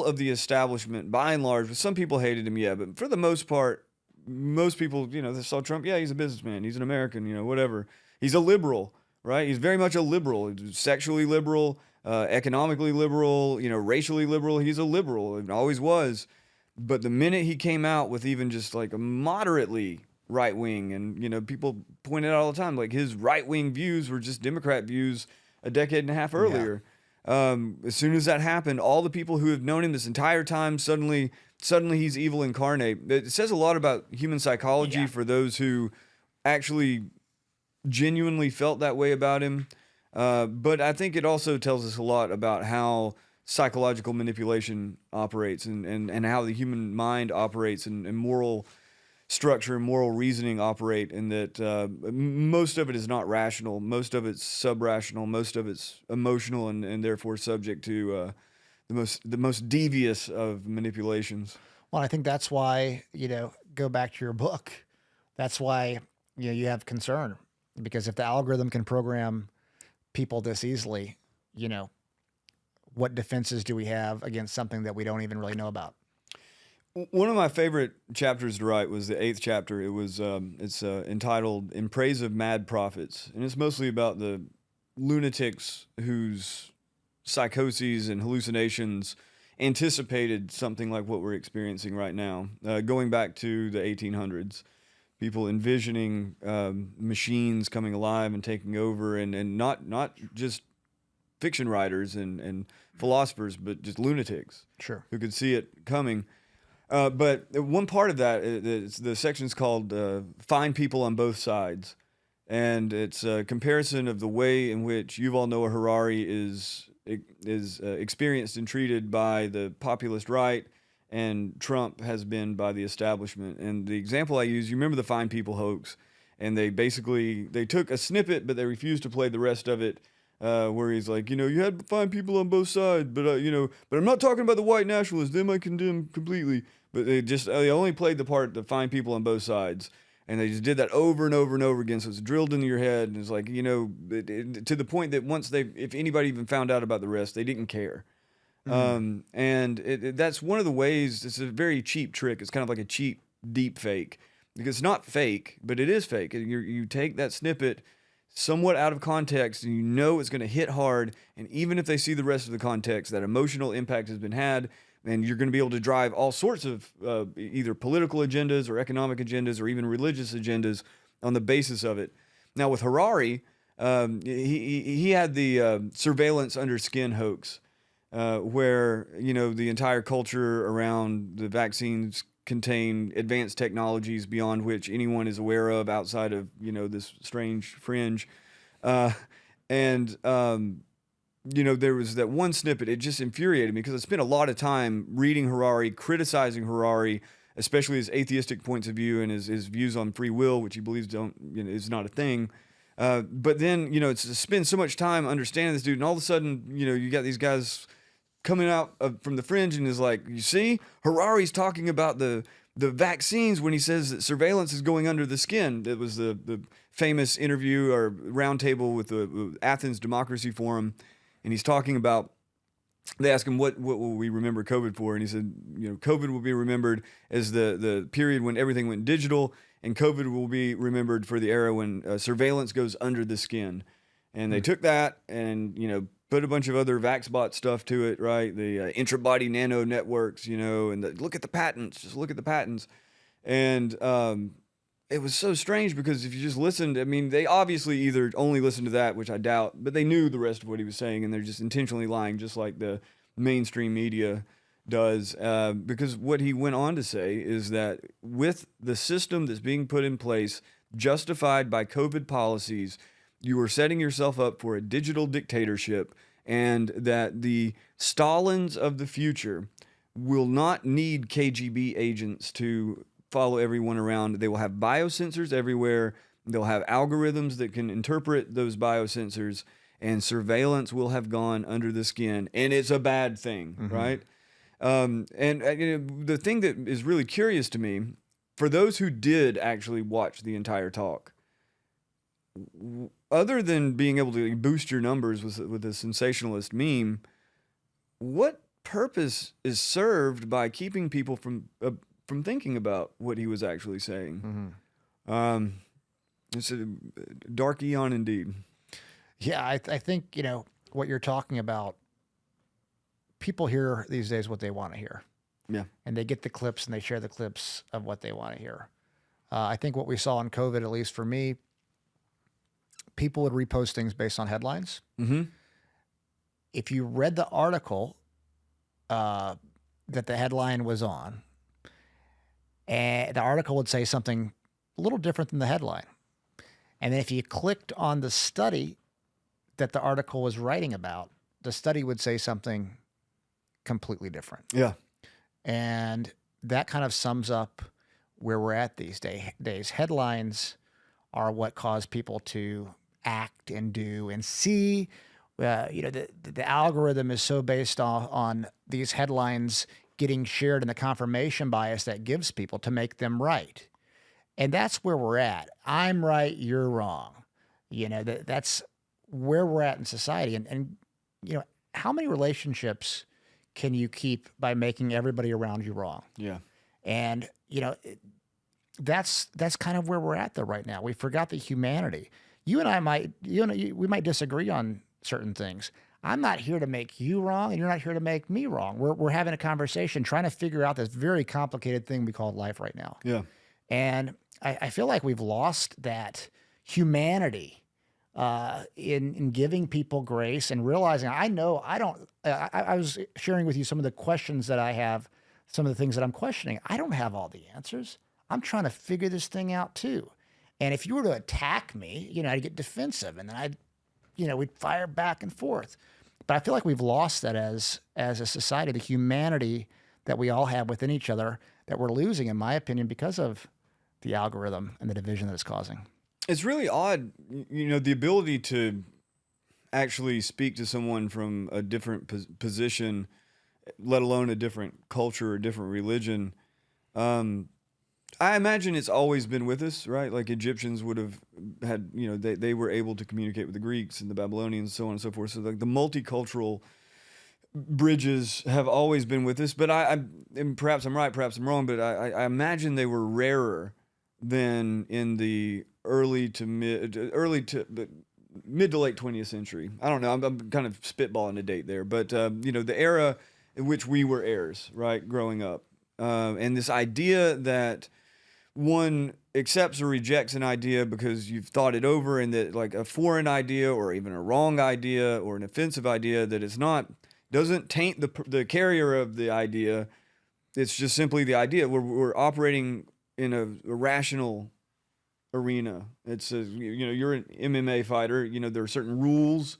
of the establishment, by and large. Some people hated him, yeah, but for the most part, most people, you know, they saw Trump. Yeah, he's a businessman. He's an American. You know, whatever. He's a liberal, right? He's very much a liberal, sexually liberal, economically liberal, you know, racially liberal. He's a liberal. It always was. But the minute he came out with even just like a moderately right wing, and you know, people pointed out all the time, like his right wing views were just Democrat views a decade and a half earlier. Yeah. As soon as that happened, all the people who have known him this entire time, suddenly he's evil incarnate. It says a lot about human psychology for those who actually genuinely felt that way about him. But I think it also tells us a lot about how psychological manipulation operates and how the human mind operates and moral structure and moral reasoning operate, and that most of it is not rational, most of it's sub-rational, most of it's emotional, and therefore subject to the most devious of manipulations. Well, I think that's why, you know, go back to your book. That's why, you know, you have concern, because if the algorithm can program people this easily, you know, what defenses do we have against something that we don't even really know about? One of my favorite chapters to write was the 8th chapter. It was it's entitled "In Praise of Mad Prophets," and it's mostly about the lunatics whose psychoses and hallucinations anticipated something like what we're experiencing right now, going back to the 1800s. People envisioning machines coming alive and taking over, and not just fiction writers and philosophers, but just lunatics. Sure. Who could see it coming. But one part of that, the section's called "Find People on Both Sides," and it's a comparison of the way in which Yuval Noah Harari is experienced and treated by the populist right, and Trump has been by the establishment. And the example I use, you remember the Find People hoax, and they took a snippet, but they refused to play the rest of it. Where he's like, you know, you had to find people on both sides, but but I'm not talking about the white nationalists. Them I condemn completely. But they only played the part to find people on both sides, and they just did that over and over and over again. So it's drilled into your head, and it's like, you know, to the point that once if anybody even found out about the rest, they didn't care. Mm. And that's one of the ways. It's a very cheap trick. It's kind of like a cheap deep fake, because it's not fake, but it is fake. You take that snippet, somewhat out of context, and you know it's going to hit hard, and even if they see the rest of the context, that emotional impact has been had, and you're going to be able to drive all sorts of either political agendas or economic agendas or even religious agendas on the basis of it. Now with Harari, he had the surveillance under skin hoax, where the entire culture around the vaccines contain advanced technologies beyond which anyone is aware of outside of this strange fringe, and there was that one snippet. It just infuriated me because I spent a lot of time reading Harari, criticizing Harari, especially his atheistic points of view and his views on free will, which he believes is not a thing. But then it's to spend so much time understanding this dude, and all of a sudden you got these guys coming out from the fringe and is like, you see, Harari's talking about the vaccines when he says that surveillance is going under the skin. It was the famous interview or roundtable with the Athens Democracy Forum, and he's talking about, they asked him, what will we remember COVID for? And he said, COVID will be remembered as the period when everything went digital, and COVID will be remembered for the era when surveillance goes under the skin. And they took that and, put a bunch of other VaxBot stuff to it, right? The intra-body nano networks, and look at the patents, just look at the patents. And it was so strange because if you just listened, I mean, they obviously either only listened to that, which I doubt, but they knew the rest of what he was saying, and they're just intentionally lying, just like the mainstream media does. Because what he went on to say is that with the system that's being put in place, justified by COVID policies, you are setting yourself up for a digital dictatorship, and that the Stalins of the future will not need KGB agents to follow everyone around. They will have biosensors everywhere. They'll have algorithms that can interpret those biosensors, and surveillance will have gone under the skin, and it's a bad thing, right? The thing that is really curious to me, for those who did actually watch the entire talk, other than being able to boost your numbers with a sensationalist meme, what purpose is served by keeping people from thinking about what he was actually saying? It's a dark Aeon indeed. Yeah, I think what you're talking about. People hear these days what they want to hear. Yeah, and they get the clips and they share the clips of what they want to hear. I think what we saw in COVID, at least for me, people would repost things based on headlines. If you read the article that the headline was on, and the article would say something a little different than the headline. And then if you clicked on the study that the article was writing about, the study would say something completely different. Yeah. And that kind of sums up where we're at these days. Headlines are what cause people to act and do and see. The algorithm is so based on these headlines getting shared and the confirmation bias that gives people to make them right. And that's where we're at. I'm right, you're wrong. That's where we're at in society. And how many relationships can you keep by making everybody around you wrong? Yeah. And, that's kind of where we're at though right now. We forgot the humanity. You and I we might disagree on certain things. I'm not here to make you wrong, and you're not here to make me wrong. We're having a conversation, trying to figure out this very complicated thing we call life right now. Yeah. And I feel like we've lost that humanity in giving people grace and realizing, I was sharing with you some of the questions that I have, some of the things that I'm questioning. I don't have all the answers. I'm trying to figure this thing out too. And if you were to attack me, I'd get defensive, and then we'd fire back and forth. But I feel like we've lost that as a society, the humanity that we all have within each other, that we're losing, in my opinion, because of the algorithm and the division that it's causing. It's really odd, the ability to actually speak to someone from a different position, let alone a different culture or different religion. I imagine it's always been with us, right? Like Egyptians would have had, they were able to communicate with the Greeks and the Babylonians, so on and so forth. So like the multicultural bridges have always been with us. But and perhaps I'm right, perhaps I'm wrong, but I imagine they were rarer than in the early to mid to late 20th century. I don't know. I'm kind of spitballing a date there, but the era in which we were heirs, right, growing up, and this idea that one accepts or rejects an idea because you've thought it over, and that like a foreign idea or even a wrong idea or an offensive idea that is not doesn't taint the carrier of the idea. It's just simply the idea. We're operating in a rational arena. It's you're an MMA fighter. There are certain rules,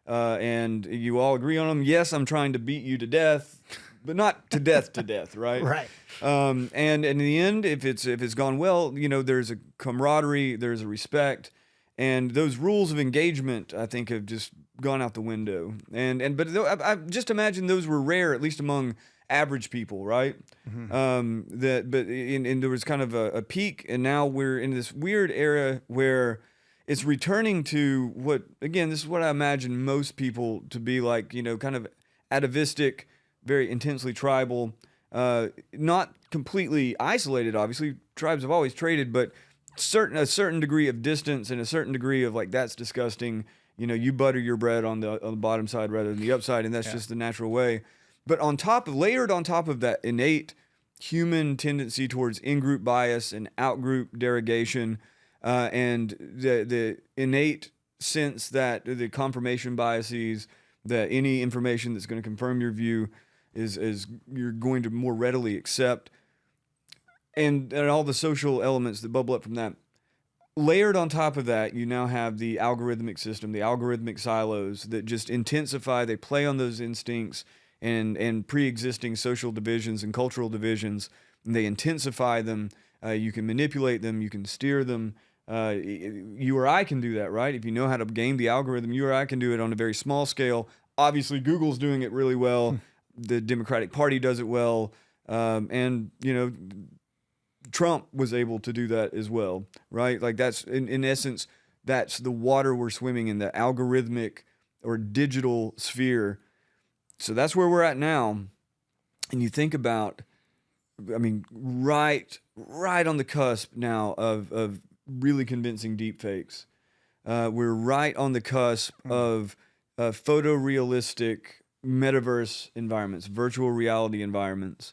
and you all agree on them. Yes, I'm trying to beat you to death, but not to death, right? Right. And in the end, if it's gone well, there's a camaraderie, there's a respect, and those rules of engagement, I think, have just gone out the window. But I just imagine those were rare, at least among average people, right? Mm-hmm. There was kind of a peak, and now we're in this weird era where it's returning to what, again, this is what I imagine most people to be like, kind of atavistic, very intensely tribal, not completely isolated, obviously. Tribes have always traded, but a certain degree of distance and a certain degree of like, that's disgusting. You butter your bread on the bottom side rather than the upside, and that's just the natural way. But layered on top of that innate human tendency towards in-group bias and out-group derogation, and the innate sense that the confirmation biases, that any information that's going to confirm your view is you're going to more readily accept, and all the social elements that bubble up from that. Layered on top of that, you now have the algorithmic system, the algorithmic silos that just intensify. They play on those instincts and pre-existing social divisions and cultural divisions, and they intensify them. You can manipulate them. You can steer them. You or I can do that, right? If you know how to game the algorithm, you or I can do it on a very small scale. Obviously, Google's doing it really well. The Democratic Party does it well. And Trump was able to do that as well, right? Like that's, in essence, that's the water we're swimming in, the algorithmic or digital sphere. So that's where we're at now. And you think about, right on the cusp now of really convincing deepfakes. We're right on the cusp of photorealistic metaverse environments, virtual reality environments.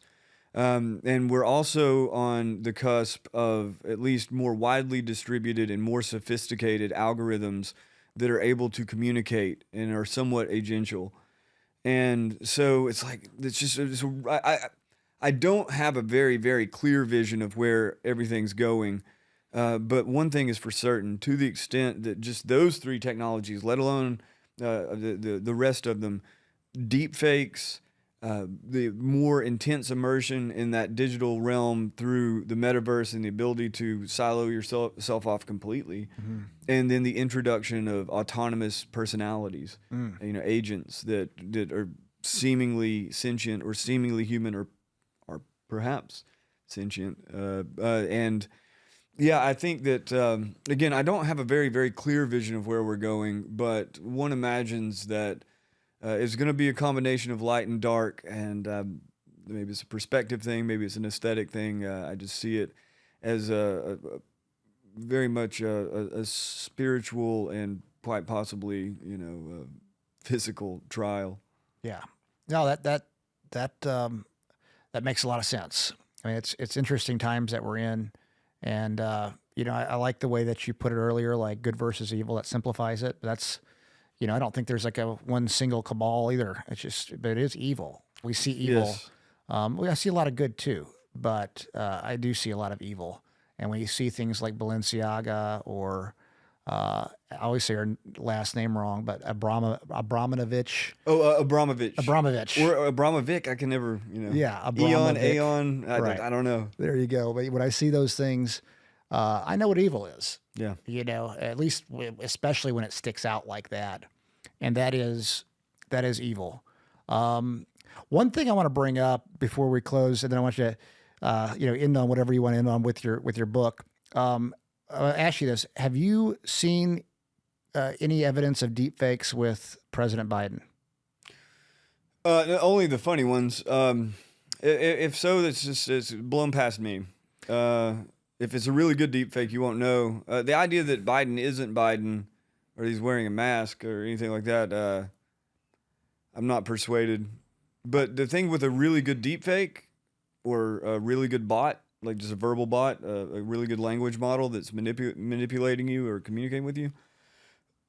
And we're also on the cusp of at least more widely distributed and more sophisticated algorithms that are able to communicate and are somewhat agential. And so it's like, I don't have a very, very clear vision of where everything's going. But one thing is for certain, to the extent that just those three technologies, let alone the rest of them, deep fakes, the more intense immersion in that digital realm through the metaverse and the ability to silo yourself off completely, and then the introduction of autonomous personalities, agents that are seemingly sentient or seemingly human or perhaps sentient, and yeah, I think that again, I don't have a very, very clear vision of where we're going, but one imagines that it's going to be a combination of light and dark, and maybe it's a perspective thing, maybe it's an aesthetic thing. I just see it as a very much a spiritual and quite possibly, physical trial. Yeah. No, that makes a lot of sense. I mean, it's interesting times that we're in, and I like the way that you put it earlier, like good versus evil. That simplifies it. That's, I don't think there's like a one single cabal either. But it is evil. We see evil. Yes. I see a lot of good too, but I do see a lot of evil. And when you see things like Balenciaga or I always say her last name wrong, but Abramovic. Oh, Abramovic. Abramovic. Or Abramovic. I can never, Yeah, Eon, Abramovic. Aeon. Right. I don't know. There you go. But when I see those things, I know what evil is. Yeah. At least especially when it sticks out like that. And that is evil. One thing I want to bring up before we close, and then I want you to, end on whatever you want to end on with your book. I'll ask you this. Have you seen any evidence of deepfakes with President Biden? Only the funny ones. If so, it's blown past me. If it's a really good deepfake, you won't know. The idea that Biden isn't Biden, or he's wearing a mask or anything like that, I'm not persuaded. But the thing with a really good deepfake or a really good bot, like just a verbal bot, a really good language model that's manipulating you or communicating with you,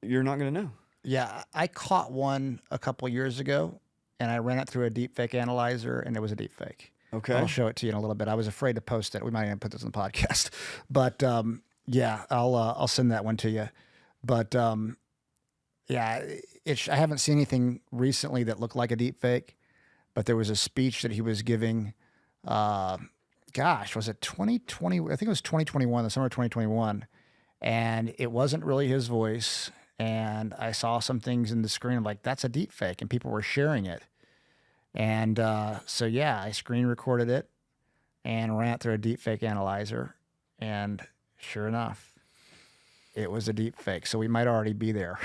you're not going to know. Yeah, I caught one a couple years ago, and I ran it through a deepfake analyzer, and it was a deepfake. Okay. I'll show it to you in a little bit. I was afraid to post it. We might even put this in the podcast, but yeah, I'll send that one to you. But yeah, I haven't seen anything recently that looked like a deepfake, but there was a speech that he was giving. Gosh, was it 2020? I think it was 2021, the summer of 2021, and it wasn't really his voice. And I saw some things in the screen. I'm like, that's a deep fake, and people were sharing it. And so, yeah, I screen recorded it and ran it through a deep fake analyzer. And sure enough, it was a deep fake. So we might already be there.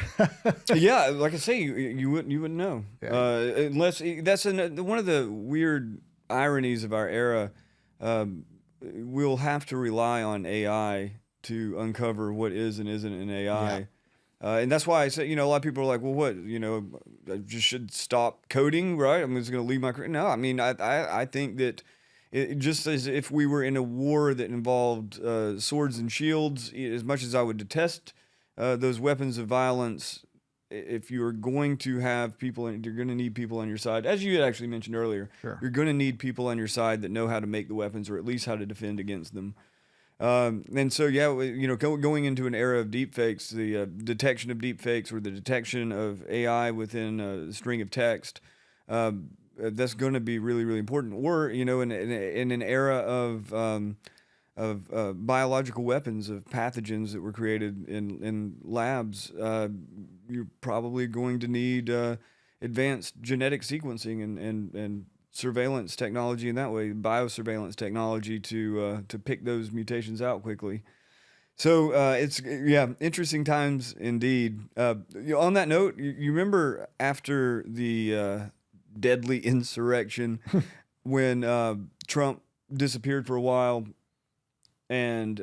Yeah, like I say, you wouldn't know. Yeah. Unless that's one of the weird ironies of our era. We'll have to rely on AI to uncover what is and isn't in AI. Yeah. And that's why I say, a lot of people are like, well, what, I just should stop coding, right? I'm just going to leave my career. No, I mean, I think that just as if we were in a war that involved swords and shields, as much as I would detest those weapons of violence, if you're going to have people, you're going to need people on your side. As you had actually mentioned earlier, Sure. You're going to need people on your side that know how to make the weapons, or at least how to defend against them. And so, yeah, going into an era of deepfakes, the detection of deepfakes or the detection of AI within a string of text, that's going to be really, really important. Or, in an era of biological weapons, of pathogens that were created in labs, you're probably going to need advanced genetic sequencing and surveillance technology in that way, biosurveillance technology to pick those mutations out quickly. So it's interesting times indeed. On that note, you remember after the deadly insurrection when Trump disappeared for a while and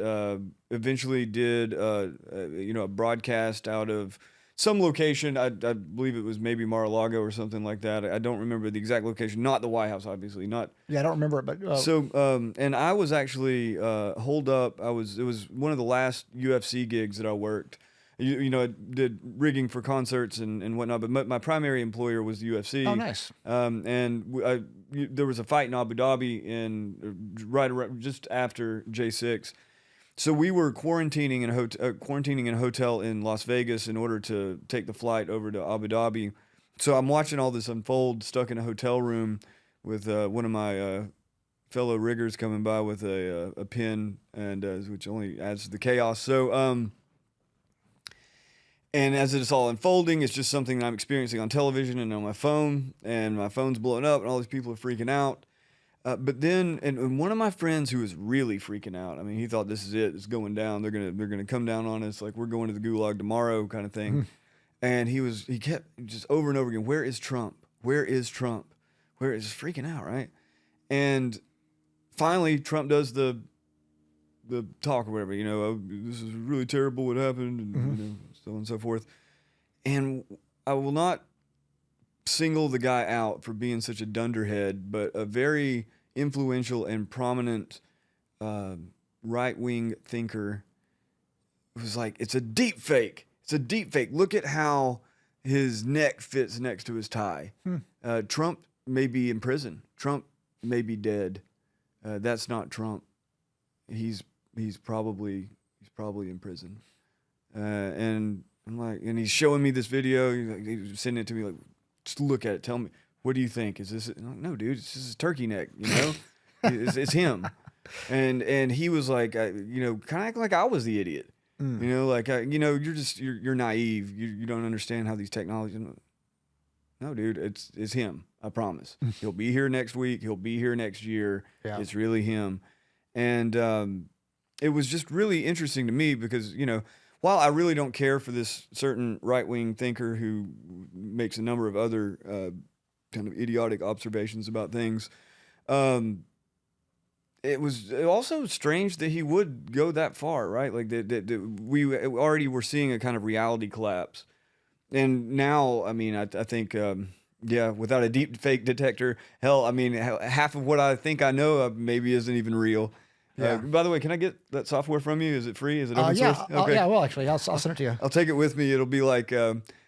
eventually did a broadcast out of some location. I believe it was maybe Mar-a-Lago or something like that. I don't remember the exact location. Not the White House, obviously. Not. Yeah, I don't remember it, but So, and I was actually holed up. It was one of the last UFC gigs that I worked. I did rigging for concerts and whatnot, but my primary employer was the UFC. Oh, nice. And there was a fight in Abu Dhabi right around just after J6. So we were quarantining in a hotel in Las Vegas in order to take the flight over to Abu Dhabi. So I'm watching all this unfold, stuck in a hotel room with one of my fellow riggers coming by with a pin, and which only adds to the chaos. So and as it's all unfolding, it's just something that I'm experiencing on television and on my phone, and my phone's blowing up, and all these people are freaking out. But then, and one of my friends who was really freaking out, I mean, he thought this is it, it's going down. They're gonna come down on us like we're going to the gulag tomorrow, kind of thing. And he kept just over and over again, where is Trump? Where is Trump? Where is freaking out, right? And finally, Trump does the talk or whatever, oh, this is really terrible what happened, and so on and so forth. And I will not single the guy out for being such a dunderhead, but a very influential and prominent right-wing thinker was like, it's a deep fake. It's a deep fake. Look at how his neck fits next to his tie. Trump may be in prison. Trump may be dead. That's not Trump. He's probably in prison. And I'm like, and he's showing me this video. He's sending it to me like, just look at it. Tell me, what do you think? Is this? I'm like, no, dude, it's just a turkey neck. It's him. And he was like, kind of act like I was the idiot. You're naive. You don't understand how these technologies. No, dude, it's him. I promise. He'll be here next week. He'll be here next year. Yeah. It's really him. And it was just really interesting to me because, while I really don't care for this certain right-wing thinker who makes a number of other kind of idiotic observations about things, it was also strange that he would go that far, right? Like that we already were seeing a kind of reality collapse, and now, I mean, I think, yeah, without a deep fake detector, hell, I mean, half of what I think I know maybe isn't even real. Yeah. By the way, can I get that software from you? Is it free? Is it open Yeah, source? yeah. Well, actually, I'll send it to you. I'll take it with me. It'll be like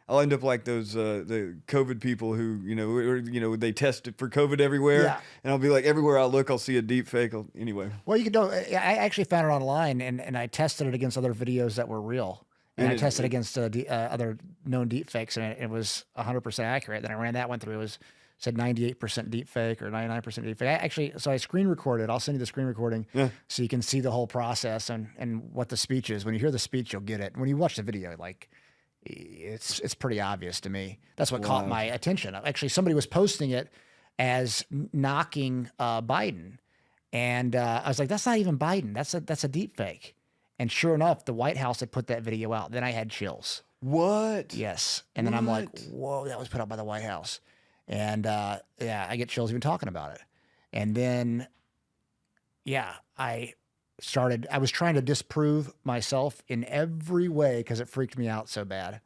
I'll end up like those the COVID people who they test it for COVID everywhere, Yeah. and I'll be like everywhere I look, I'll see a deep fake. Anyway, Well, you can do. I actually found it online, and I tested it against other videos that were real, and I tested against other known deep fakes, and it was 100% accurate. Then I ran that one through. It was said 98% deep fake or 99% deep fake. So I screen recorded. I'll send you the screen recording so you can see the whole process and what the speech is. When you hear the speech, you'll get it. When you watch the video, like it's pretty obvious to me. That's what caught my attention. Actually, somebody was posting it as knocking Biden, and I was like, that's not even Biden. That's a deep fake. And sure enough, the White House had put that video out. Then I had chills. what? Yes. And then I'm like, whoa, that was put out by the White House. And yeah, I get chills even talking about it. And then, yeah, I was trying to disprove myself in every way because it freaked me out so bad.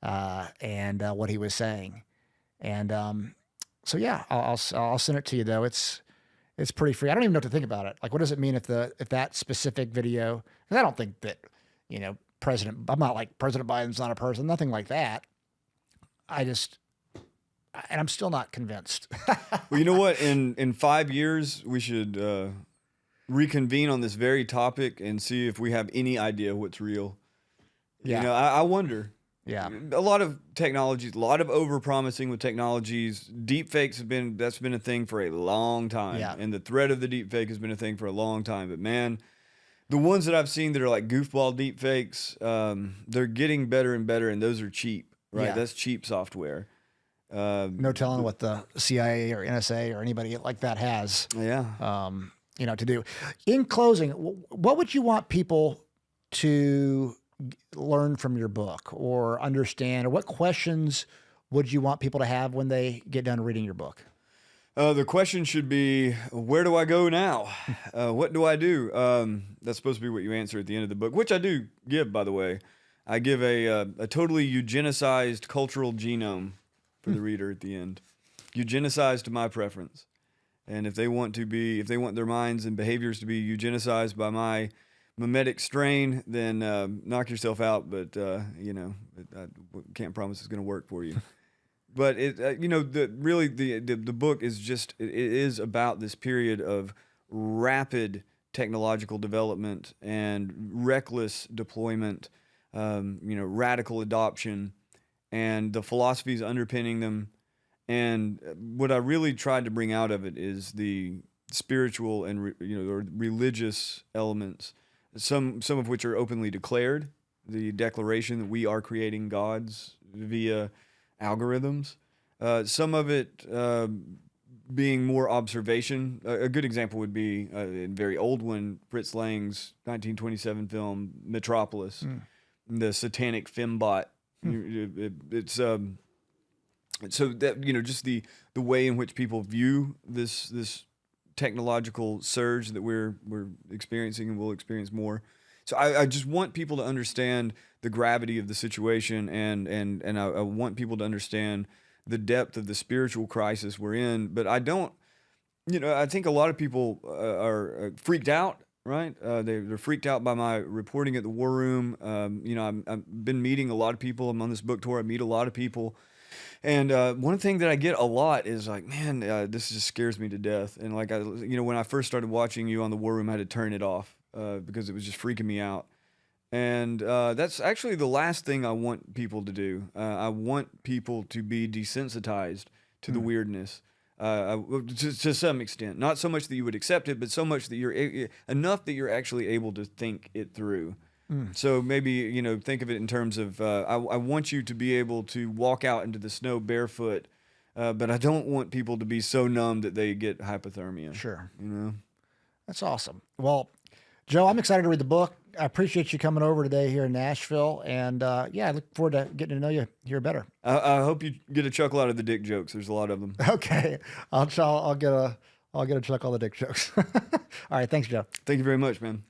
And what he was saying. And so, yeah, I'll send it to you, though. It's pretty free. I don't even know what to think about it. Like, what does it mean if that specific video, because I don't think that, I'm not like President Biden's not a person, nothing like that. And I'm still not convinced. Well, you know what? In 5 years, we should reconvene on this very topic and see if we have any idea what's real. Yeah. I wonder. Yeah. A lot of technologies, a lot of over-promising with technologies. Deep fakes that's been a thing for a long time. Yeah. And the threat of the deep fake has been a thing for a long time. But man, the ones that I've seen that are like goofball deep fakes, they're getting better and better, and those are cheap, right? Yeah. That's cheap software. No telling what the CIA or NSA or anybody like that has, to do. In closing, what would you want people to learn from your book or understand, or what questions would you want people to have when they get done reading your book? The question should be, where do I go now? What do I do? That's supposed to be what you answer at the end of the book, which I do give, by the way. I give a totally eugenicized cultural genome for the reader at the end. Eugenicized to my preference. And if they want their minds and behaviors to be eugenicized by my mimetic strain, then knock yourself out. But I can't promise it's going to work for you. But the book is it is about this period of rapid technological development and reckless deployment, radical adoption, and the philosophies underpinning them. And what I really tried to bring out of it is the spiritual and or religious elements, some of which are openly declared, the declaration that we are creating gods via algorithms. Some of it being more observation. A good example would be a very old one, Fritz Lang's 1927 film Metropolis, the satanic fembot. It's so that just the way in which people view this technological surge that we're experiencing and will experience more. So I just want people to understand the gravity of the situation, and I want people to understand the depth of the spiritual crisis we're in. But I don't, I think a lot of people are freaked out, right? They're freaked out by my reporting at the War Room. I've been meeting a lot of people. I'm on this book tour. I meet a lot of people. And one thing that I get a lot is like, man, this just scares me to death. And like, when I first started watching you on the War Room, I had to turn it off because it was just freaking me out. And that's actually the last thing I want people to do. I want people to be desensitized to the weirdness to some extent. Not so much that you would accept it, but so much that you're enough that you're actually able to think it through. So maybe, think of it in terms of, I want you to be able to walk out into the snow barefoot, but I don't want people to be so numb that they get hypothermia. Sure. That's awesome. Well, Joe, I'm excited to read the book. I appreciate you coming over today here in Nashville. And I look forward to getting to know you here better. I hope you get a chuckle out of the dick jokes. There's a lot of them. Okay. I'll I'll get to check all the dick jokes. All right. Thanks, Joe. Thank you very much, man.